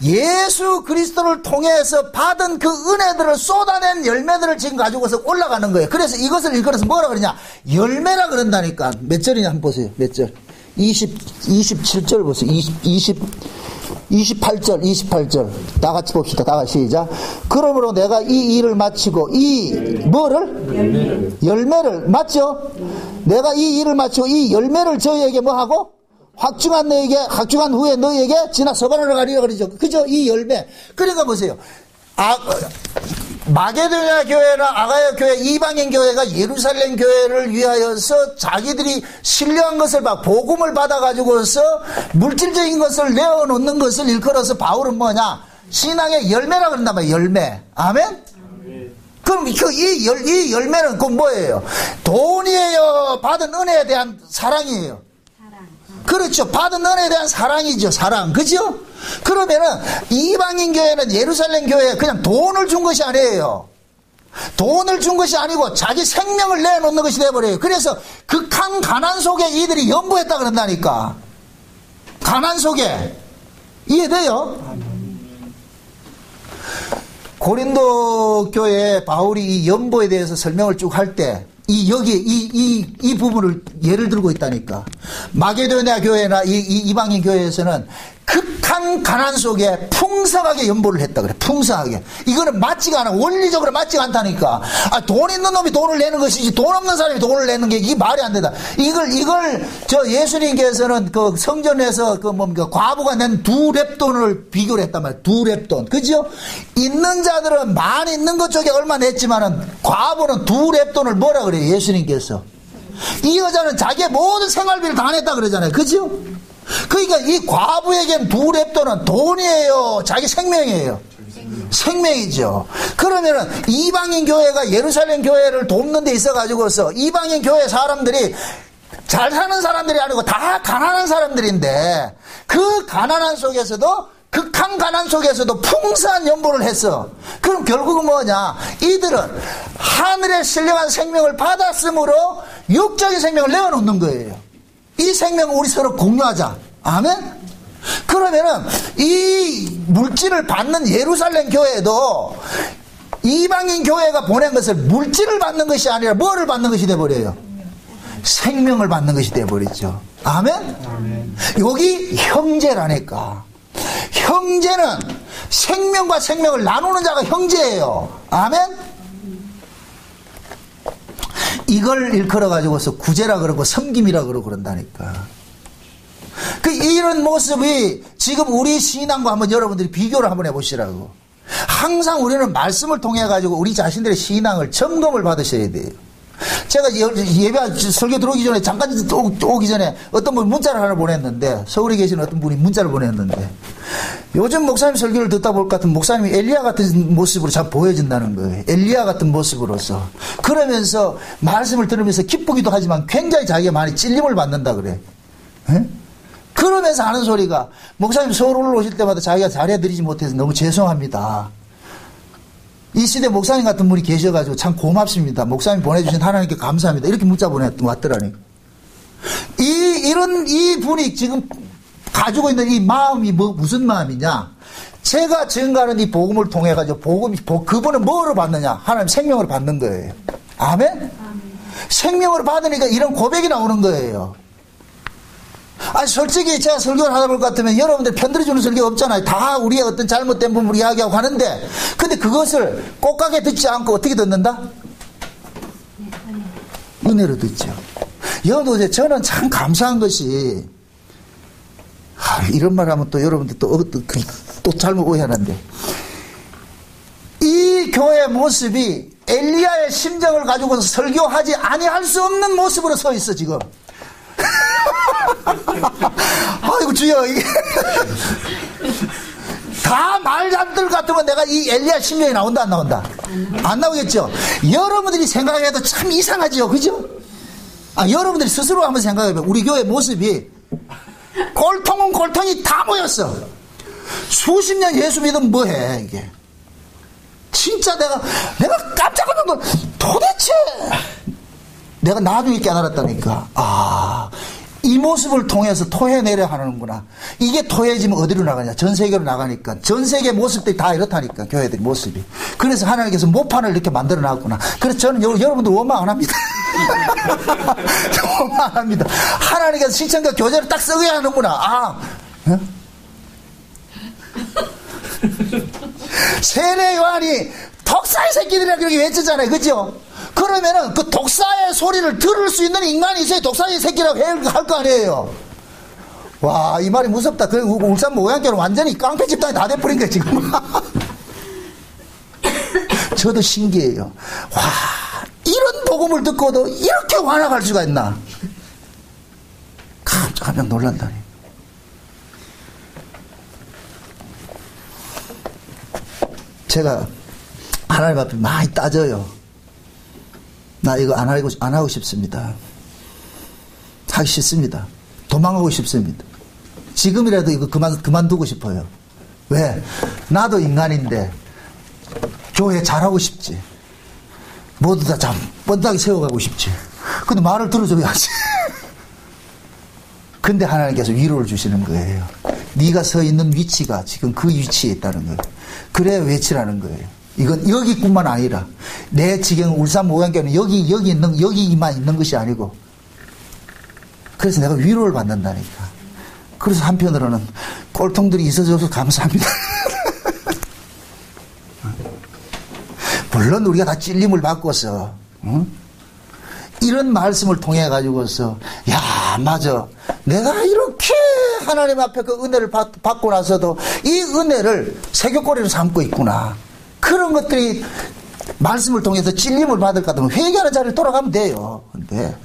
예수 그리스도를 통해서 받은 그 은혜들을 쏟아낸 열매들을 지금 가지고서 올라가는 거예요. 그래서 이것을 일컬어서 뭐라 그러냐? 열매라 그런다니까. 몇 절이냐 한번 보세요. 몇 절? 27절 보세요. 28절. 다 같이 봅시다. 다 같이 시작. 그러므로 내가 이 일을 마치고 열매를 맞죠? 내가 이 일을 마치고 이 열매를 저희에게 뭐 하고? 확증한 후에 너희에게 지나 서반으로 가리라 그러죠. 그죠? 이 열매. 그러니까 보세요. 마게도냐 교회나 아가야 교회, 이방인 교회가 예루살렘 교회를 위하여서 자기들이 신뢰한 것을 복음을 받아가지고서 물질적인 것을 내어놓는 것을 일컬어서 바울은 뭐냐? 신앙의 열매라 그런단 말이에요. 열매. 아멘? 그럼 이 열매는 그 뭐예요? 돈이에요? 받은 은혜에 대한 사랑이에요? 그렇죠. 받은 은혜에 대한 사랑이죠. 사랑. 그죠? 그러면은 이방인 교회는 예루살렘 교회에 그냥 돈을 준 것이 아니에요. 돈을 준 것이 아니고 자기 생명을 내놓는 것이 되어버려요. 그래서 극한 가난 속에 이들이 연보했다 그런다니까. 가난 속에. 이해돼요? 고린도 교회에 바울이 이 연보에 대해서 설명을 쭉 할 때 이 부분을 예를 들고 있다니까. 마게도냐 교회나 이방인 교회에서는 극한 가난 속에 풍성하게 연보를 했다 그래. 풍성하게. 이거는 맞지가 않아. 원리적으로 맞지가 않다니까. 돈 있는 놈이 돈을 내는 것이지 돈 없는 사람이 돈을 내는 게 이게 말이 안 된다. 이걸 예수님께서는 그 성전에서 과부가 낸 2렙돈을 비교를 했단 말이야. 2렙돈. 그죠? 있는 자들은 많이 있는 것 쪽에 얼마 냈지만은 과부는 2렙돈을 뭐라 그래요? 예수님께서. 이 여자는 자기의 모든 생활비를 다 냈다 그러잖아요. 그죠? 그러니까 이 과부에겐 2렙돈은 돈이에요? 자기 생명이에요? 생명이죠. 그러면은 이방인 교회가 예루살렘 교회를 돕는 데 있어가지고서 이방인 교회 사람들이 잘 사는 사람들이 아니고 다 가난한 사람들인데 그 가난한 속에서도 극한 가난 속에서도 풍성한 연보를 했어. 그럼 결국은 뭐냐? 이들은 하늘의 신령한 생명을 받았으므로 육적인 생명을 내어놓는 거예요. 이 생명을 우리 서로 공유하자. 아멘? 그러면은 이 물질을 받는 예루살렘 교회도 이방인 교회가 보낸 것을 물질을 받는 것이 아니라 뭐를 받는 것이 되어버려요? 생명을 받는 것이 되어버리죠. 아멘? 여기 형제라니까. 형제는 생명과 생명을 나누는 자가 형제예요. 아멘? 이걸 일컬어 가지고서 구제라 그러고 섬김이라 그러고 그런다니까. 이런 모습이 지금 우리 신앙과 한번 여러분들이 비교를 한번 해보시라고. 항상 우리는 말씀을 통해 가지고 우리 자신들의 신앙을 점검을 받으셔야 돼요. 제가 예배 설교 들어오기 전에 잠깐 오기 전에 어떤 분이 문자를 하나 보냈는데, 서울에 계시는 어떤 분이 문자를 보냈는데, 요즘 목사님 설교를 듣다 볼 것 같은 목사님이 엘리야 같은 모습으로 참 보여진다는 거예요. 엘리야 같은 모습으로서. 그러면서 말씀을 들으면서 기쁘기도 하지만 굉장히 자기가 많이 찔림을 받는다 그래. 에? 그러면서 하는 소리가, 목사님 서울 올라오실 때마다 자기가 잘해드리지 못해서 너무 죄송합니다. 이 시대 목사님 같은 분이 계셔가지고 참 고맙습니다. 목사님 보내주신 하나님께 감사합니다. 이렇게 문자 왔더라니까. 이 분이 지금 가지고 있는 이 마음이 무슨 마음이냐? 제가 증가하는 이 복음을 통해가지고 그분은 뭐로 받느냐? 하나님 생명으로 받는 거예요. 아멘? 아멘. 생명으로 받으니까 이런 고백이 나오는 거예요. 솔직히 제가 설교를 하다 볼 것 같으면 여러분들 편들어주는 설교 없잖아요. 다 우리의 어떤 잘못된 부분을 이야기하고 하는데, 근데 그것을 꽃가게 듣지 않고 어떻게 듣는다? 은혜로 듣죠. 여러분들, 저는 참 감사한 것이, 이런 말 하면 또 여러분들 또 잘못 오해하는데, 교회 모습이 엘리야의 심정을 가지고서 설교하지 아니할 수 없는 모습으로 서 있어 지금. 아이고 주여, 이게 다 말장들 같으면 내가 이 엘리야 심정이 나온다 안 나온다? 안 나오겠죠. 여러분들이 생각해도 참 이상하지요, 그죠? 여러분들이 스스로 한번 생각해봐. 우리 교회 모습이 골통은 골통이 다 모였어. 수십 년 예수 믿으면 뭐해 이게. 진짜 내가 깜짝 놀란 건 도대체 내가 나중에 깨달았다니까. 이 모습을 통해서 토해내려 하는구나. 이게 토해지면 어디로 나가냐? 전 세계로 나가니까. 전 세계 모습들이 다 이렇다니까, 교회들 모습이. 그래서 하나님께서 모판을 이렇게 만들어 놨구나. 그래서 저는 여러분들 원망 안 합니다. 원망 안 합니다. 하나님께서 시청자 교제를 딱 써야 하는구나. 세례 요한이 독사의 새끼들이라고 그렇게 외쳤잖아요, 그죠? 그러면은 그 독사의 소리를 들을 수 있는 인간이 있어야 독사의 새끼라고 할 거 아니에요. 와, 이 말이 무섭다. 그 울산 모양교는 완전히 깡패 집단이 다 돼버린 거야 지금. 저도 신기해요. 와, 이런 복음을 듣고도 이렇게 완악할 수가 있나? 깜짝 놀란다니. 제가 하나님 앞에 많이 따져요. 나 이거 안 하고 싶습니다. 하기 싫습니다. 도망가고 싶습니다. 지금이라도 이거 그만두고 싶어요. 왜? 나도 인간인데 교회 잘하고 싶지. 모두 다 뻔하게 세워가고 싶지. 근데 말을 들어줘야지. 근데 하나님께서 위로를 주시는 거예요. 네가 서 있는 위치가 지금 그 위치에 있다는 거예요. 그래야 외치라는 거예요. 이건 여기뿐만 아니라 내 지금 울산 모양교는 여기만 있는 것이 아니고, 그래서 내가 위로를 받는다니까. 그래서 한편으로는 꼴통들이 있어줘서 감사합니다. 물론 우리가 다 찔림을 받고서 이런 말씀을 통해 가지고서 야 맞아, 내가 이렇게 하나님 앞에 그 은혜를 받고 나서도 이 은혜를 새교꼬리로 삼고 있구나. 그런 것들이 말씀을 통해서 찔림을 받을 것 같으면 회개하는 자리를 돌아가면 돼요. 근데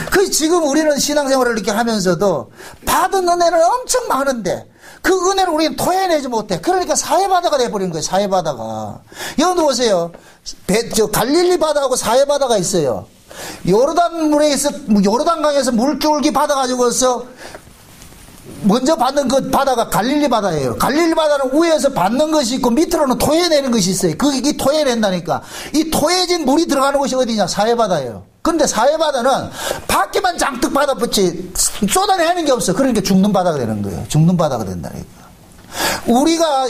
그 지금 우리는 신앙생활을 이렇게 하면서도 받은 은혜는 엄청 많은데 그 은혜를 우리는 토해내지 못해. 그러니까 사해바다가 돼버리는 거예요. 사해바다가. 여러분 보세요. 갈릴리 바다하고 사해바다가 있어요. 요르단강에서 물줄기 받아가지고서 먼저 받는 그 바다가 갈릴리 바다예요. 갈릴리 바다는 위에서 받는 것이 있고 밑으로는 토해내는 것이 있어요. 이 토해낸다니까. 이 토해진 물이 들어가는 곳이 어디냐? 사해바다예요. 근데 사해바다는 밖에만 장뜩 받아붙지 쏟아내는 게 없어. 그러니까 죽는 바다가 되는 거예요. 죽는 바다가 된다니까. 우리가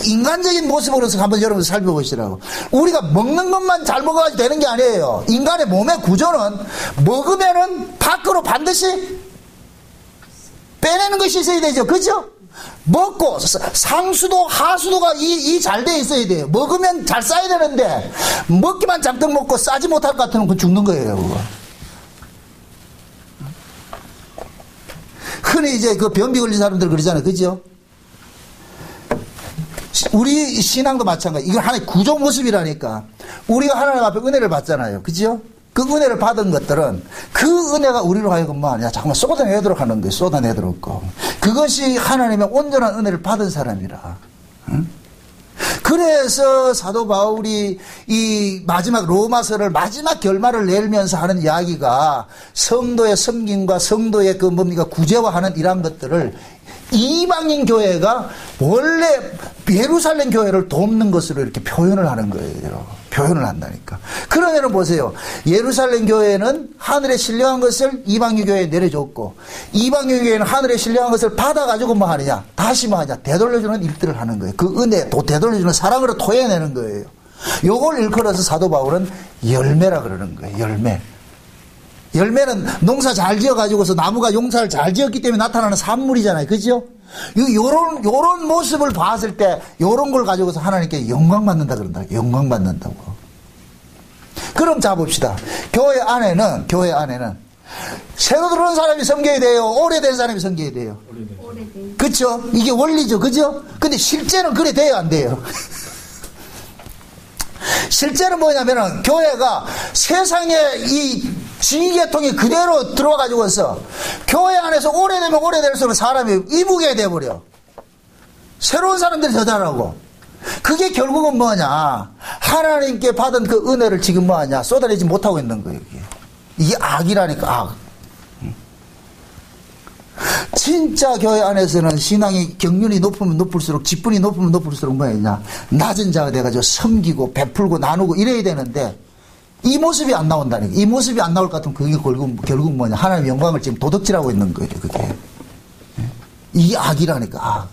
인간적인 모습으로서 한번 여러분 살펴보시라고. 우리가 먹는 것만 잘 먹어가지고 되는 게 아니에요. 인간의 몸의 구조는 먹으면은 밖으로 반드시 빼내는 것이 있어야 되죠. 그죠? 먹고 상수도 하수도가 이 잘 돼 있어야 돼요. 먹으면 잘 싸야 되는데 먹기만 잠깐 먹고 싸지 못할 것 같으면 그건 죽는 거예요. 그거. 흔히 이제 그 변비 걸린 사람들 그러잖아요. 그죠? 우리 신앙도 마찬가지. 이건 하나의 구조 모습이라니까. 우리가 하나님 앞에 은혜를 받잖아요. 그죠? 그 은혜를 받은 것들은 그 은혜가 우리로 하여금 잠깐만 쏟아내도록 하는 거예요. 쏟아내도록. 그것이 하나님의 온전한 은혜를 받은 사람이라. 응? 그래서 사도 바울이 이 마지막 로마서를 마지막 결말을 내면서 하는 이야기가 성도의 섬김과 성도의 구제화하는 이러한 것들을 이방인 교회가 원래 예루살렘 교회를 돕는 것으로 이렇게 표현을 하는 거예요. 표현을 한다니까. 그러면 보세요. 예루살렘 교회는 하늘에 신령한 것을 이방인 교회에 내려줬고, 이방인 교회는 하늘에 신령한 것을 받아가지고 뭐 하느냐? 다시 뭐 하냐? 되돌려주는 일들을 하는 거예요. 그 은혜, 또 되돌려주는 사랑으로 토해내는 거예요. 요걸 일컬어서 사도 바울은 열매라 그러는 거예요. 열매. 열매는 농사 잘 지어가지고서 나무가 용사를 잘 지었기 때문에 나타나는 산물이잖아요. 그죠? 요런 모습을 봤을 때, 요런 걸 가지고서 하나님께 영광 받는다 그런다. 영광 받는다고. 그럼 자 봅시다. 교회 안에는 새로 들어온 사람이 섬겨야 돼요? 오래된 사람이 섬겨야 돼요? 그쵸? 이게 원리죠. 그죠? 근데 실제는 그래 돼야 안 돼요. 실제는 뭐냐면은 교회가 세상에 이 지휘계통이 그대로 들어와가지고서 교회 안에서 오래되면 오래될수록 사람이 이북에 돼버려. 새로운 사람들이 더 잘하고. 그게 결국은 뭐냐? 하나님께 받은 그 은혜를 지금 뭐하냐? 쏟아내지 못하고 있는 거예요. 이게 악이라니까, 악. 진짜 교회 안에서는 신앙이 경륜이 높으면 높을수록, 직분이 높으면 높을수록 뭐냐? 낮은 자가 돼가지고 섬기고 베풀고 나누고 이래야 되는데 이 모습이 안 나온다니까. 이 모습이 안 나올 것 같으면 그게 결국 뭐냐? 하나님의 영광을 지금 도둑질하고 있는 거예요. 그게. 이게 악이라니까, 악.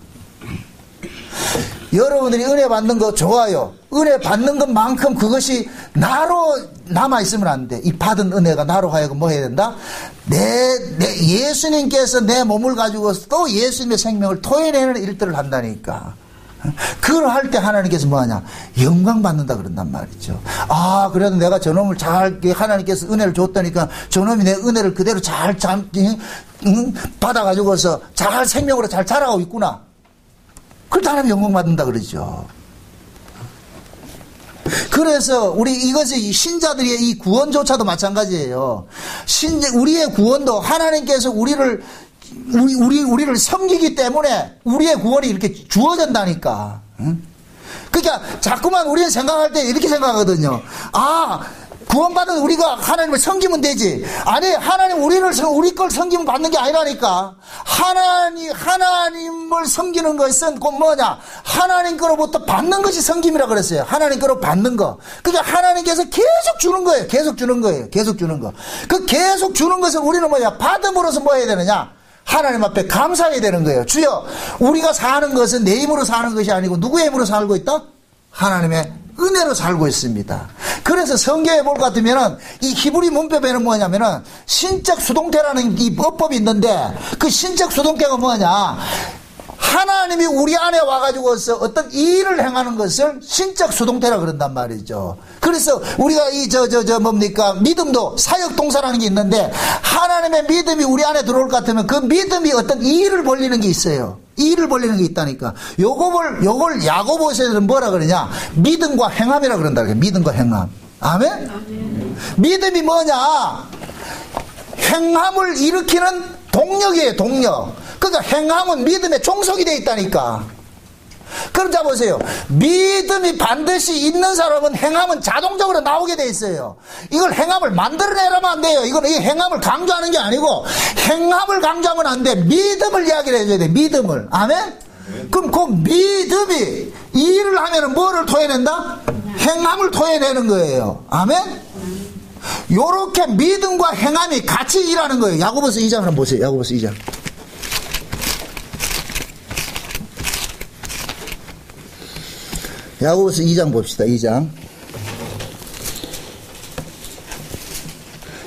여러분들이 은혜 받는 거 좋아요. 은혜 받는 것만큼 그것이 나로 남아있으면 안 돼. 이 받은 은혜가 나로 하여금 뭐 해야 된다? 예수님께서 내 몸을 가지고 또 예수님의 생명을 토해내는 일들을 한다니까. 그걸 할 때 하나님께서 뭐하냐? 영광 받는다 그런단 말이죠. 아, 그래도 내가 저놈을 잘, 하나님께서 은혜를 줬다니까 저놈이 내 은혜를 그대로 잘 받아가지고서 잘 생명으로 잘 자라고 있구나. 그걸 하나님 영광 받는다 그러죠. 그래서 이것이 신자들의 이 구원조차도 마찬가지예요. 우리의 구원도 하나님께서 우리를 섬기기 때문에 우리의 구원이 이렇게 주어진다니까. 그러니까 자꾸만 우리는 생각할 때 이렇게 생각하거든요. 아, 구원받은 우리가 하나님을 섬기면 되지. 아니, 하나님 우리 걸 섬기면 받는 게 아니라니까. 하나님을 섬기는 것은 곧 뭐냐? 하나님 거로부터 받는 것이 섬김이라 그랬어요. 하나님 거로 받는 거. 그러니까 하나님께서 계속 주는 거예요. 계속 주는 거예요. 계속 주는 거. 그 계속 주는 것을 우리는 뭐냐? 받음으로써 뭐 해야 되느냐? 하나님 앞에 감사해야 되는 거예요. 주여, 우리가 사는 것은 내 힘으로 사는 것이 아니고 누구의 힘으로 살고 있다? 하나님의 은혜로 살고 있습니다. 그래서 성경에 볼 것 같으면은 이 히브리 문법에는 뭐냐면은 신적 수동태라는 이 어법이 있는데 그 신적 수동태가 뭐냐? 하나님이 우리 안에 와가지고서 어떤 일을 행하는 것을 신적 수동태라 그런단 말이죠. 그래서 우리가 뭡니까? 믿음도 사역동사라는 게 있는데 하나님의 믿음이 우리 안에 들어올 것 같으면 그 믿음이 어떤 일을 벌리는 게 있어요. 일을 벌리는 게 있다니까. 요걸 야고보서는 뭐라 그러냐? 믿음과 행함이라 그런다. 믿음과 행함. 아멘? 믿음이 뭐냐? 행함을 일으키는 동력이에요, 동력. 그러니까 행함은 믿음에 종속이 되어 있다니까. 그럼 자 보세요. 믿음이 반드시 있는 사람은 행함은 자동적으로 나오게 돼 있어요. 이걸 행함을 만들어내라면 안 돼요. 이건 이 행함을 강조하는 게 아니고 행함을 강조하면 안 돼. 믿음을 이야기를 해줘야 돼. 믿음을. 아멘? 그럼 그 믿음이 일을 하면은 뭐를 토해낸다? 행함을 토해내는 거예요. 아멘? 요렇게 믿음과 행함이 같이 일하는 거예요. 야고보서 2장을 한번 보세요. 야고보서 2장. 야고보서 2장 봅시다. 2장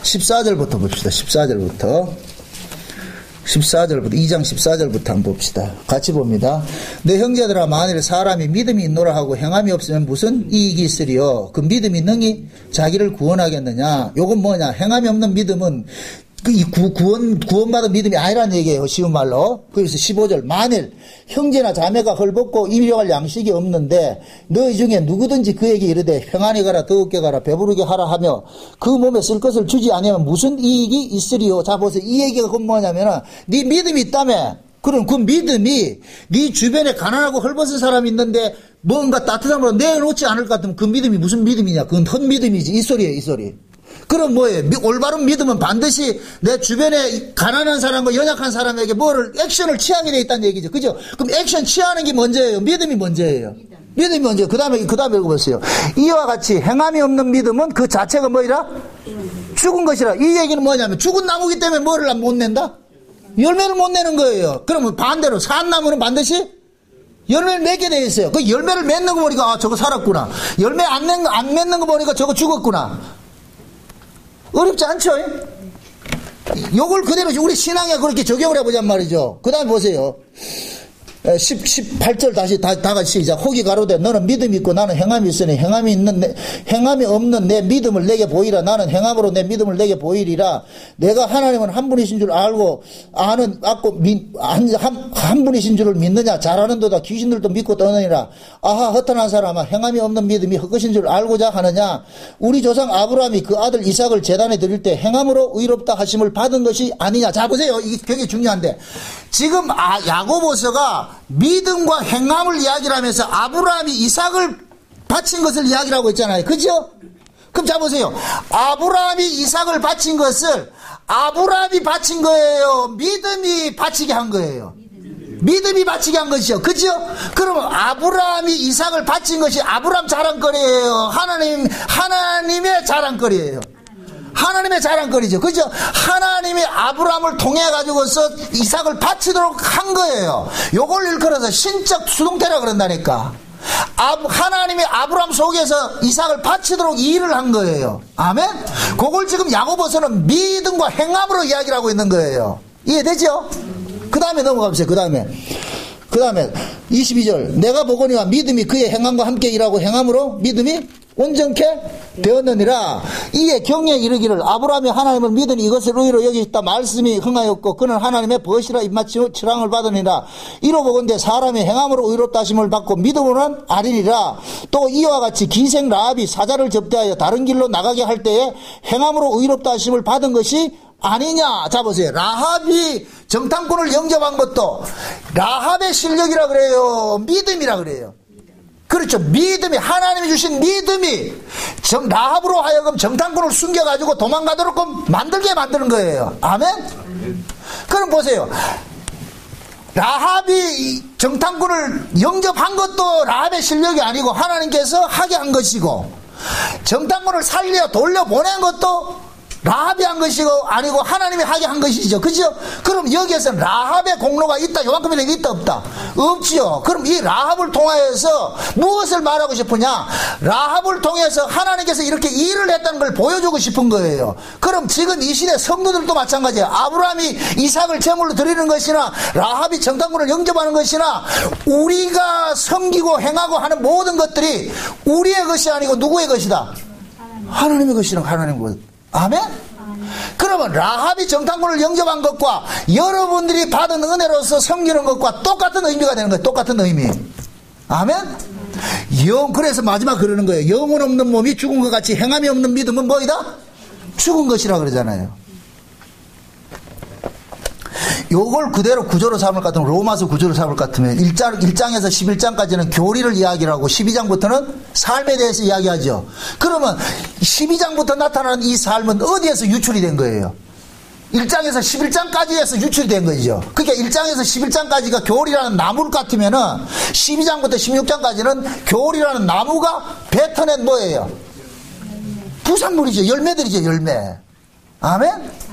14절부터 봅시다. 14절부터 2장 14절부터 한번 봅시다. 같이 봅니다. 내 형제들아, 만일 사람이 믿음이 있노라 하고 행함이 없으면 무슨 이익이 있으리요? 그 믿음이 능히 자기를 구원하겠느냐? 요건 뭐냐? 행함이 없는 믿음은 구원받은 믿음이 아니라는 얘기예요. 쉬운 말로. 그래서 15절. 만일 형제나 자매가 헐벗고 입용할 양식이 없는데 너희 중에 누구든지 그에게 이르되 평안히 가라, 더욱게 가라, 배부르게 하라 하며 그 몸에 쓸 것을 주지 아니하면 무슨 이익이 있으리요? 자 보세요. 이 얘기가 그건 뭐냐면은 네 믿음이 있다며. 그럼 그 믿음이 네 주변에 가난하고 헐벗은 사람이 있는데 뭔가 따뜻한 걸 내놓지 않을 것 같으면 그 믿음이 무슨 믿음이냐? 그건 헛믿음이지. 이 소리예요. 이 소리. 그럼 뭐예요? 올바른 믿음은 반드시 내 주변에 가난한 사람과 연약한 사람에게 액션을 취하게 돼 있다는 얘기죠. 그죠? 그럼 액션 취하는 게 먼저예요? 믿음이 먼저예요? 믿음이 먼저. 그 다음에 읽어보세요. 이와 같이 행함이 없는 믿음은 그 자체가 뭐이라? 죽은 것이라. 이 얘기는 뭐냐면 죽은 나무기 때문에 뭐를 못 낸다? 열매를 못 내는 거예요. 그러면 반대로 산 나무는 반드시 열매를 맺게 돼 있어요. 그 열매를 맺는 거 보니까 아, 저거 살았구나. 열매 안 맺는 거 보니까 저거 죽었구나. 어렵지 않죠? 요걸 그대로 우리 신앙에 그렇게 적용을 해보잔 말이죠. 그 다음에 보세요. 18절 다시 다 같이 시작. 혹이 가로되 너는 믿음이 있고 나는 행함이 있으니 행함이 없는 내 믿음을 내게 보이라. 나는 행함으로 내 믿음을 내게 보이리라. 내가 하나님은 한 분이신 줄 알고 한 분이신 줄을 믿느냐. 잘하는도다 귀신들도 믿고 떠느니라. 아하 허탄한 사람아 행함이 없는 믿음이 헛것인 줄 알고자 하느냐. 우리 조상 아브라함이 그 아들 이삭을 제단에 드릴 때 행함으로 의롭다 하심을 받은 것이 아니냐. 자 보세요. 이게 굉장히 중요한데 지금 야고보서가 믿음과 행함을 이야기를 하면서 아브라함이 이삭을 바친 것을 이야기라고 했잖아요. 그죠? 그럼 자 보세요. 아브라함이 이삭을 바친 것을 아브라함이 바친 거예요? 믿음이 바치게 한 거예요? 믿음이 바치게 한 것이요. 그죠? 그러면 아브라함이 이삭을 바친 것이 아브라함 자랑거리예요? 하나님의 자랑거리예요? 하나님의 자랑거리죠. 그죠? 하나님이 아브라함을 통해 가지고서 이삭을 바치도록 한 거예요. 요걸 일컬어서 신적 수동태라 그런다니까. 하나님이 아브라함 속에서 이삭을 바치도록 일을 한 거예요. 아멘? 그걸 지금 야고보서는 믿음과 행함으로 이야기를 하고 있는 거예요. 이해되죠? 그 다음에 넘어가보세요. 그 다음에 22절 내가 보거니와 믿음이 그의 행함과 함께 일하고 행함으로 믿음이 온전케 되었느니라. 이에 경외에 이르기를 아브라함이 하나님을 믿으니 이것을 의로 여기있다 말씀이 흥하였고 그는 하나님의 벗이라 입맞춤 칠항을 받으니라. 이로 보건대 사람이 행함으로 의롭다 하심을 받고 믿음으로는 아니니라. 또 이와 같이 기생 라합이 사자를 접대하여 다른 길로 나가게 할 때에 행함으로 의롭다 하심을 받은 것이 아니냐. 자 보세요. 라합이 정탐꾼을 영접한 것도 라합의 실력이라 그래요? 믿음이라 그래요? 그렇죠. 믿음이, 하나님이 주신 믿음이 라합으로 하여금 정탐꾼을 숨겨가지고 도망가도록 만들게 만드는 거예요. 아멘? 그럼 보세요. 라합이 정탐꾼을 영접한 것도 라합의 실력이 아니고 하나님께서 하게 한 것이고, 정탐꾼을 살려 돌려보낸 것도 라합이 한 것이고 아니고 하나님이 하게 한 것이죠. 그죠? 그럼 여기에서는 라합의 공로가 있다, 요만큼이나 있다 없다? 없지요. 그럼 이 라합을 통하여서 무엇을 말하고 싶으냐? 라합을 통해서 하나님께서 이렇게 일을 했다는 걸 보여주고 싶은 거예요. 그럼 지금 이 시대 성도들도 마찬가지예요. 아브라함이 이삭을 제물로 드리는 것이나 라합이 정탐꾼을 영접하는 것이나 우리가 섬기고 행하고 하는 모든 것들이 우리의 것이 아니고 누구의 것이다? 하나님의 것이라. 하나님의 것. 아멘? 그러면 라합이 정탐꾼을 영접한 것과 여러분들이 받은 은혜로서 섬기는 것과 똑같은 의미가 되는 거예요. 똑같은 의미. 아멘? 그래서 마지막 그러는 거예요. 영혼 없는 몸이 죽은 것 같이 행함이 없는 믿음은 뭐이다? 죽은 것이라 그러잖아요. 요걸 그대로 구조로 삼을 것 같으면, 로마서 구조로 삼을 것 같으면 1장에서 11장까지는 교리를 이야기를 하고 12장부터는 삶에 대해서 이야기하죠. 그러면 12장부터 나타나는 이 삶은 어디에서 유출이 된 거예요? 1장에서 11장까지에서 유출이 된 거죠. 그러니까 1장에서 11장까지가 교리라는 나무 같으면은 12장부터 16장까지는 교리라는 나무가 뱉어낸 뭐예요? 부산물이죠. 열매들이죠. 열매. 아멘?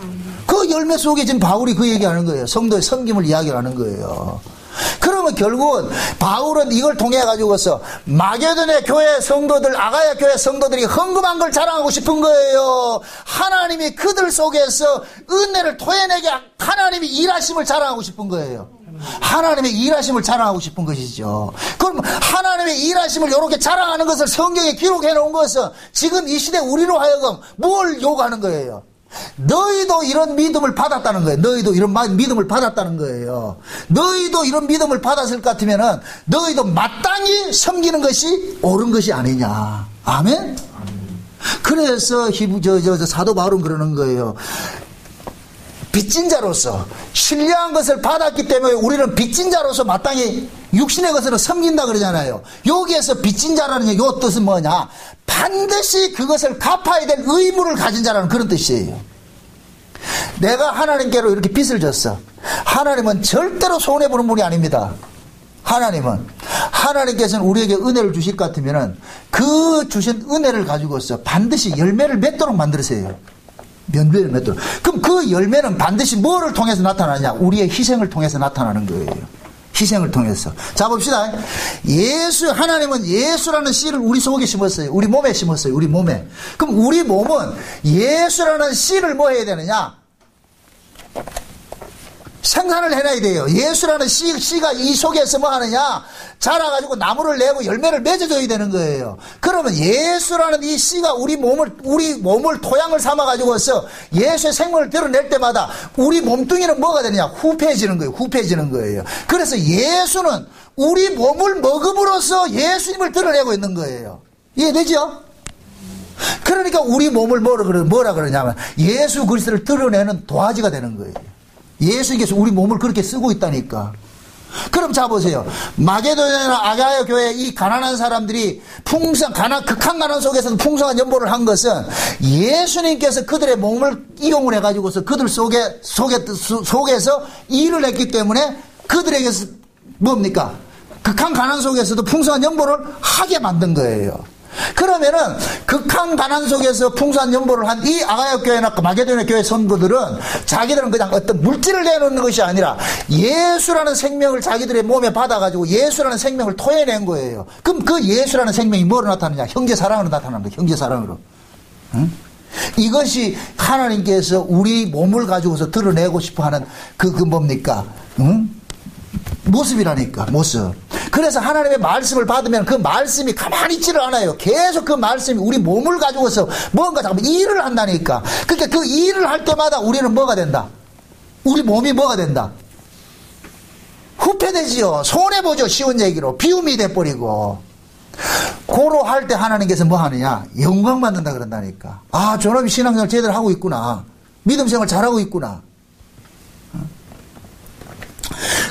그 열매 속에 지금 바울이 그 얘기하는 거예요. 성도의 섬김을 이야기하는 거예요. 그러면 결국은 바울은 이걸 통해 가지고서 마게도네 교회 성도들, 아가야 교회 성도들이 헌금한 걸 자랑하고 싶은 거예요. 하나님이 그들 속에서 은혜를 토해내게 하나님이 일하심을 자랑하고 싶은 거예요. 하나님의 일하심을 자랑하고 싶은 것이죠. 그럼 하나님의 일하심을 이렇게 자랑하는 것을 성경에 기록해 놓은 것은 지금 이 시대 우리로 하여금 뭘 요구하는 거예요? 너희도 이런 믿음을 받았다는 거예요. 너희도 이런 믿음을 받았다는 거예요. 너희도 이런 믿음을 받았을 것 같으면은 너희도 마땅히 섬기는 것이 옳은 것이 아니냐. 아멘? 그래서 사도 바울은 그러는 거예요. 빚진 자로서 신뢰한 것을 받았기 때문에 우리는 빚진 자로서 마땅히 육신의 것으로 섬긴다 그러잖아요. 여기에서 빚진 자라는 요 뜻은 뭐냐? 반드시 그것을 갚아야 될 의무를 가진 자라는 그런 뜻이에요. 내가 하나님께로 이렇게 빚을 졌어. 하나님은 절대로 손해보는 분이 아닙니다. 하나님께서는 우리에게 은혜를 주실 것 같으면은 그 주신 은혜를 가지고서 반드시 열매를 맺도록 만들으세요. 열매를 맺도록. 그럼 그 열매는 반드시 뭐를 통해서 나타나냐? 우리의 희생을 통해서 나타나는 거예요. 희생을 통해서. 자 봅시다. 하나님은 예수라는 씨를 우리 속에 심었어요. 우리 몸에 심었어요. 우리 몸에. 그럼 우리 몸은 예수라는 씨를 뭐 해야 되느냐? 생산을 해놔야 돼요. 예수라는 씨가 이 속에서 뭐 하느냐? 자라가지고 나무를 내고 열매를 맺어줘야 되는 거예요. 그러면 예수라는 이 씨가 우리 몸을 토양을 삼아가지고서 예수의 생명을 드러낼 때마다 우리 몸뚱이는 뭐가 되느냐? 후패해지는 거예요. 후패해지는 거예요. 그래서 예수는 우리 몸을 먹음으로써 예수님을 드러내고 있는 거예요. 이해되죠? 그러니까 우리 몸을 뭐라 그러냐면 예수 그리스도를 드러내는 도화지가 되는 거예요. 예수님께서 우리 몸을 그렇게 쓰고 있다니까. 그럼 자 보세요. 마게도냐나 아가야 교회 이 가난한 사람들이 극한 가난 속에서도 풍성한 연보를 한 것은 예수님께서 그들의 몸을 이용을 해가지고서 그들 속에서 일을 했기 때문에 그들에게서 뭡니까? 극한 가난 속에서도 풍성한 연보를 하게 만든 거예요. 그러면은 극한 가난 속에서 풍성한 연보를 한 이 아가야 교회나 마게도냐 교회 성도들은 자기들은 그냥 어떤 물질을 내놓는 것이 아니라 예수라는 생명을 자기들의 몸에 받아가지고 예수라는 생명을 토해낸 거예요. 그럼 그 예수라는 생명이 뭐로 나타나냐? 형제 사랑으로 나타나는 거예요. 형제 사랑으로. 응? 이것이 하나님께서 우리 몸을 가지고서 드러내고 싶어하는 그 뭡니까? 응? 모습이라니까. 모습. 그래서 하나님의 말씀을 받으면 그 말씀이 가만히 있지를 않아요. 계속 그 말씀이 우리 몸을 가지고서 뭔가 잠깐 일을 한다니까. 그러니까 그 일을 할 때마다 우리는 뭐가 된다? 우리 몸이 뭐가 된다? 후패되지요. 손해보죠. 쉬운 얘기로. 비움이 돼버리고. 고로 할 때 하나님께서 뭐 하느냐? 영광 받는다 그런다니까. 아, 저놈이 신앙생활 제대로 하고 있구나. 믿음생활 잘하고 있구나.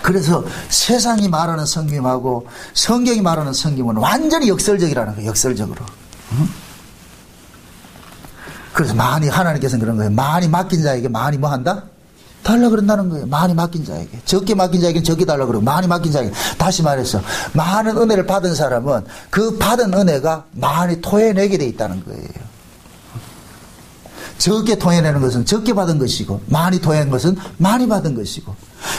그래서 세상이 말하는 성김하고 성경이 말하는 성김은 완전히 역설적이라는 거예요. 역설적으로. 그래서 많이 하나님께서는 그런 거예요. 많이 맡긴 자에게 많이 뭐 한다? 달라 그런다는 거예요. 많이 맡긴 자에게. 적게 맡긴 자에게는 적게 달라 그러고 많이 맡긴 자에게. 다시 말해서 많은 은혜를 받은 사람은 그 받은 은혜가 많이 토해내게 돼 있다는 거예요. 적게 토해내는 것은 적게 받은 것이고 많이 토해낸 것은 많이 받은 것이고.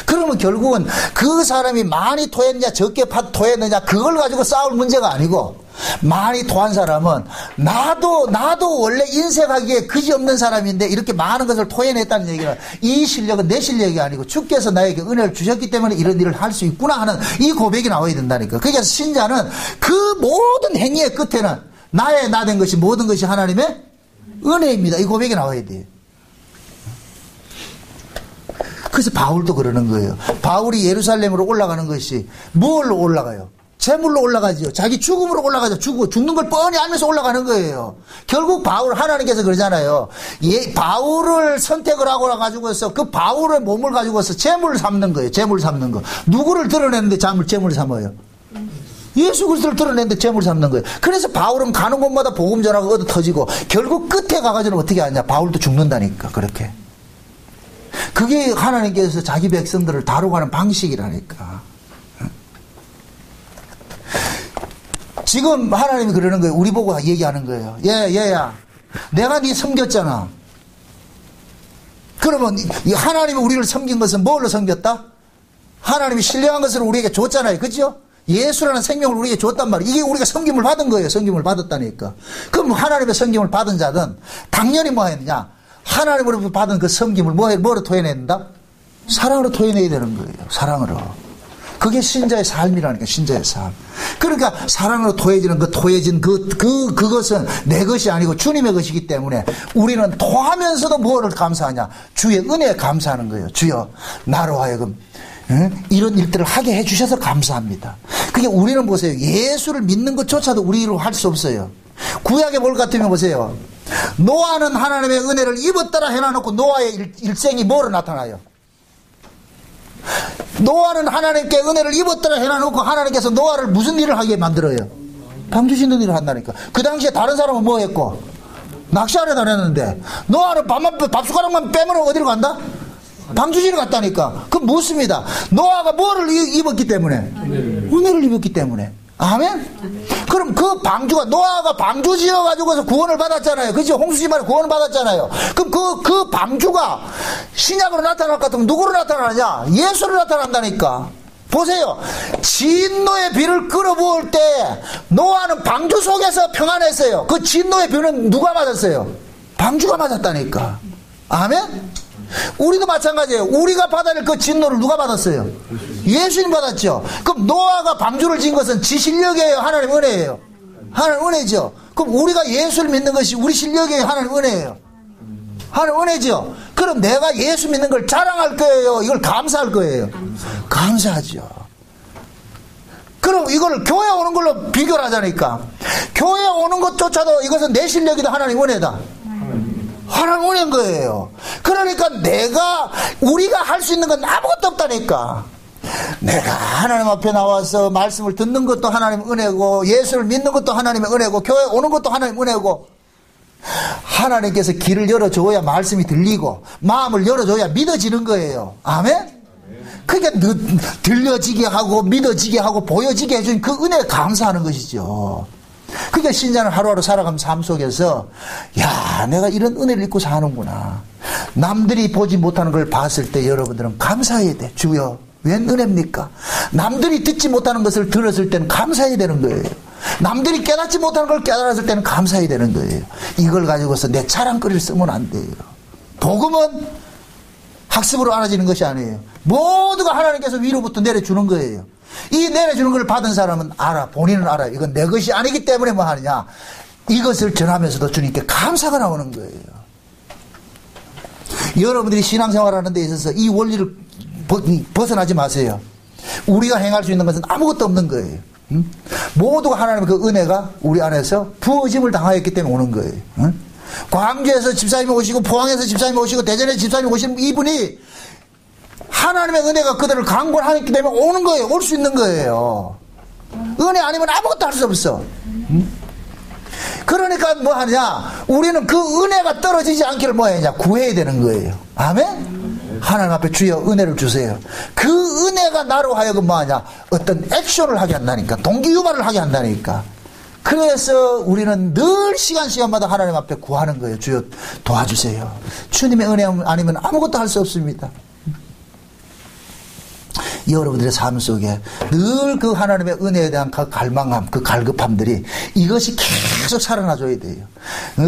그러면 결국은 그 사람이 많이 토했느냐 적게 토했느냐 그걸 가지고 싸울 문제가 아니고, 많이 토한 사람은 나도 원래 인색하기에 그지없는 사람인데 이렇게 많은 것을 토해냈다는 얘기는 이 실력은 내 실력이 아니고 주께서 나에게 은혜를 주셨기 때문에 이런 일을 할 수 있구나 하는 이 고백이 나와야 된다니까. 그래서 신자는 그 모든 행위의 끝에는 나 된 것이 모든 것이 하나님의 은혜입니다. 이 고백이 나와야 돼요. 그래서 바울도 그러는 거예요. 바울이 예루살렘으로 올라가는 것이 뭘로 올라가요? 재물로 올라가지요. 자기 죽음으로 올라가죠. 죽는 걸 뻔히 알면서 올라가는 거예요. 결국 하나님께서 그러잖아요. 바울을 선택을 하고 가지고서 그 바울의 몸을 가지고서 재물을 삼는 거예요. 재물 삼는 거. 누구를 드러내는데 재물을 삼아요? 예수 그리스도를 드러내는데 재물 삼는 거예요. 그래서 바울은 가는 곳마다 복음 전하고 얻어 터지고 결국 끝에 가가지고 어떻게 하냐? 바울도 죽는다니까. 그렇게. 그게 하나님께서 자기 백성들을 다루고 하는 방식이라니까. 지금 하나님이 그러는 거예요. 우리 보고 얘기하는 거예요. 얘야, 내가 네 섬겼잖아. 그러면 하나님이 우리를 섬긴 것은 뭘로 섬겼다? 하나님이 신령한 것을 우리에게 줬잖아요. 그죠? 예수라는 생명을 우리에게 줬단 말이에요. 이게 우리가 섬김을 받은 거예요. 섬김을 받았다니까. 그럼 하나님의 섬김을 받은 자는 당연히 뭐 했느냐? 하나님으로부터 받은 그 섬김을 뭐로 토해낸다? 사랑으로 토해내야 되는 거예요. 사랑으로. 그게 신자의 삶이라니까. 신자의 삶. 그러니까 사랑으로 토해지는 그것은 내 것이 아니고 주님의 것이기 때문에 우리는 토하면서도 뭐를 감사하냐? 주의 은혜에 감사하는 거예요. 주여, 나로 하여금 이런 일들을 하게 해주셔서 감사합니다. 그게 우리는 보세요. 예수를 믿는 것조차도 우리로 할 수 없어요. 구약의 뭘 같으면 보세요. 노아는 하나님의 은혜를 입었다라 해놔놓고 노아의 일생이 뭐로 나타나요? 노아는 하나님께 은혜를 입었다라 해놔놓고 하나님께서 노아를 무슨 일을 하게 만들어요? 방주 짓는 일을 한다니까. 그 당시에 다른 사람은 뭐 했고? 낚시하러 다녔는데 노아는 밥숟가락만 빼면 어디로 간다? 방주지를 갔다니까. 그 묻습니다. 노아가 뭐를 입었기 때문에? 은혜를 입었기 때문에. 아멘? 그럼 그 방주가, 노아가 방주 지어가지고서 구원을 받았잖아요. 그죠? 홍수지만에 구원을 받았잖아요. 그럼 그 방주가 신약으로 나타날 것 같으면 누구로 나타나냐? 예수로 나타난다니까. 보세요. 진노의 비를 끌어부을 때 노아는 방주 속에서 평안했어요. 그 진노의 비는 누가 맞았어요? 방주가 맞았다니까. 아멘? 우리도 마찬가지예요. 우리가 받아야 될 그 진노를 누가 받았어요? 예수님 받았죠. 그럼 노아가 방주를 지은 것은 지 실력이에요? 하나님 은혜예요? 하나님 은혜죠. 그럼 우리가 예수를 믿는 것이 우리 실력이에요? 하나님 은혜예요? 하나님 은혜죠. 그럼 내가 예수 믿는 걸 자랑할 거예요? 이걸 감사할 거예요? 감사하죠. 그럼 이걸 교회 오는 걸로 비교를 하자니까. 교회 오는 것조차도 이것은 내 실력이다. 하나님 은혜다. 하나님 은혜인 거예요. 그러니까 우리가 할 수 있는 건 아무것도 없다니까. 내가 하나님 앞에 나와서 말씀을 듣는 것도 하나님 은혜고, 예수를 믿는 것도 하나님의 은혜고, 교회 오는 것도 하나님 은혜고, 하나님께서 길을 열어줘야 말씀이 들리고 마음을 열어줘야 믿어지는 거예요. 아멘? 그게 들려지게 하고 믿어지게 하고 보여지게 해준 그 은혜에 감사하는 것이죠. 그러니까 신자는 하루하루 살아가면서 삶 속에서 야, 내가 이런 은혜를 입고 사는구나. 남들이 보지 못하는 걸 봤을 때 여러분들은 감사해야 돼. 주여, 웬 은혜입니까? 남들이 듣지 못하는 것을 들었을 때는 감사해야 되는 거예요. 남들이 깨닫지 못하는 걸 깨달았을 때는 감사해야 되는 거예요. 이걸 가지고서 내 자랑거리를 쓰면 안 돼요. 복음은 학습으로 알아지는 것이 아니에요. 모두가 하나님께서 위로부터 내려주는 거예요. 이 내려주는 걸 받은 사람은 알아. 본인은 알아요. 이건 내 것이 아니기 때문에 뭐 하느냐. 이것을 전하면서도 주님께 감사가 나오는 거예요. 여러분들이 신앙생활 하는 데 있어서 이 원리를 벗어나지 마세요. 우리가 행할 수 있는 것은 아무것도 없는 거예요. 모두가 하나님의 그 은혜가 우리 안에서 부어짐을 당하였기 때문에 오는 거예요. 광주에서 집사님이 오시고 포항에서 집사님이 오시고 대전에서 집사님이 오시는 이분이 하나님의 은혜가 그들을 강권하기 때문에 오는 거예요. 올 수 있는 거예요. 은혜 아니면 아무것도 할 수 없어. 그러니까 뭐 하냐, 우리는 그 은혜가 떨어지지 않기를 뭐 해야 구해야 되는 거예요. 아멘? 하나님 앞에 주여 은혜를 주세요. 그 은혜가 나로 하여금 뭐 하냐, 어떤 액션을 하게 한다니까. 동기유발을 하게 한다니까. 그래서 우리는 늘 시간마다 하나님 앞에 구하는 거예요. 주여 도와주세요. 주님의 은혜 아니면 아무것도 할 수 없습니다. 여러분들의 삶 속에 늘 그 하나님의 은혜에 대한 그 갈망함, 그 갈급함들이 이것이 계속 살아나줘야 돼요.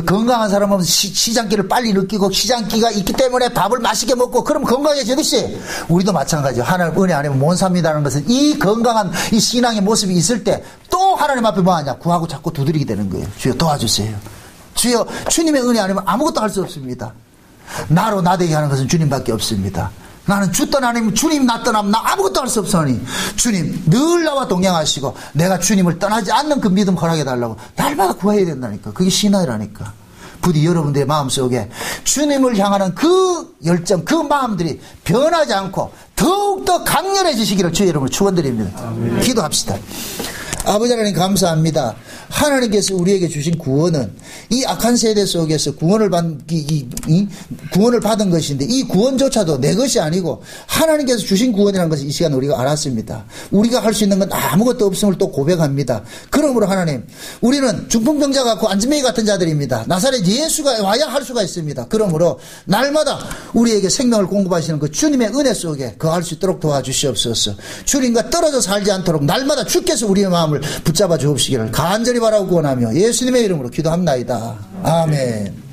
건강한 사람은 시장기를 빨리 느끼고 시장기가 있기 때문에 밥을 맛있게 먹고 그럼 건강해지듯이 우리도 마찬가지예요. 하나님 은혜 아니면 못 삽니다라는 것은 이 건강한 이 신앙의 모습이 있을 때 또 하나님 앞에 뭐 하냐, 구하고 자꾸 두드리게 되는 거예요. 주여 도와주세요. 주여, 주님의 은혜 아니면 아무것도 할 수 없습니다. 나로 나되게 하는 것은 주님밖에 없습니다. 나는 주 떠나면 주님 나 떠나면 나 아무것도 할 수 없으니 주님 늘 나와 동행하시고 내가 주님을 떠나지 않는 그 믿음 허락해달라고 날마다 구해야 된다니까. 그게 신앙이라니까. 부디 여러분들의 마음속에 주님을 향하는 그 열정, 그 마음들이 변하지 않고 더욱더 강렬해지시기를 주의 이름으로 축원드립니다. 아멘. 기도합시다. 아버지 하나님 감사합니다. 하나님께서 우리에게 주신 구원은 이 악한 세대 속에서 구원을 받은 것인데 이 구원조차도 내 것이 아니고 하나님께서 주신 구원이라는 것을 이 시간 우리가 알았습니다. 우리가 할 수 있는 건 아무것도 없음을 또 고백합니다. 그러므로 하나님, 우리는 중풍병자 같고 안진뱅이 같은 자들입니다. 나사렛 예수가 와야 할 수가 있습니다. 그러므로 날마다 우리에게 생명을 공급하시는 그 주님의 은혜 속에 거할 수 있도록 도와주시옵소서. 주님과 떨어져 살지 않도록 날마다 주께서 우리의 마음을 붙잡아 주옵시기를 간절히 바라고 원하며 예수님의 이름으로 기도합나이다. 아멘.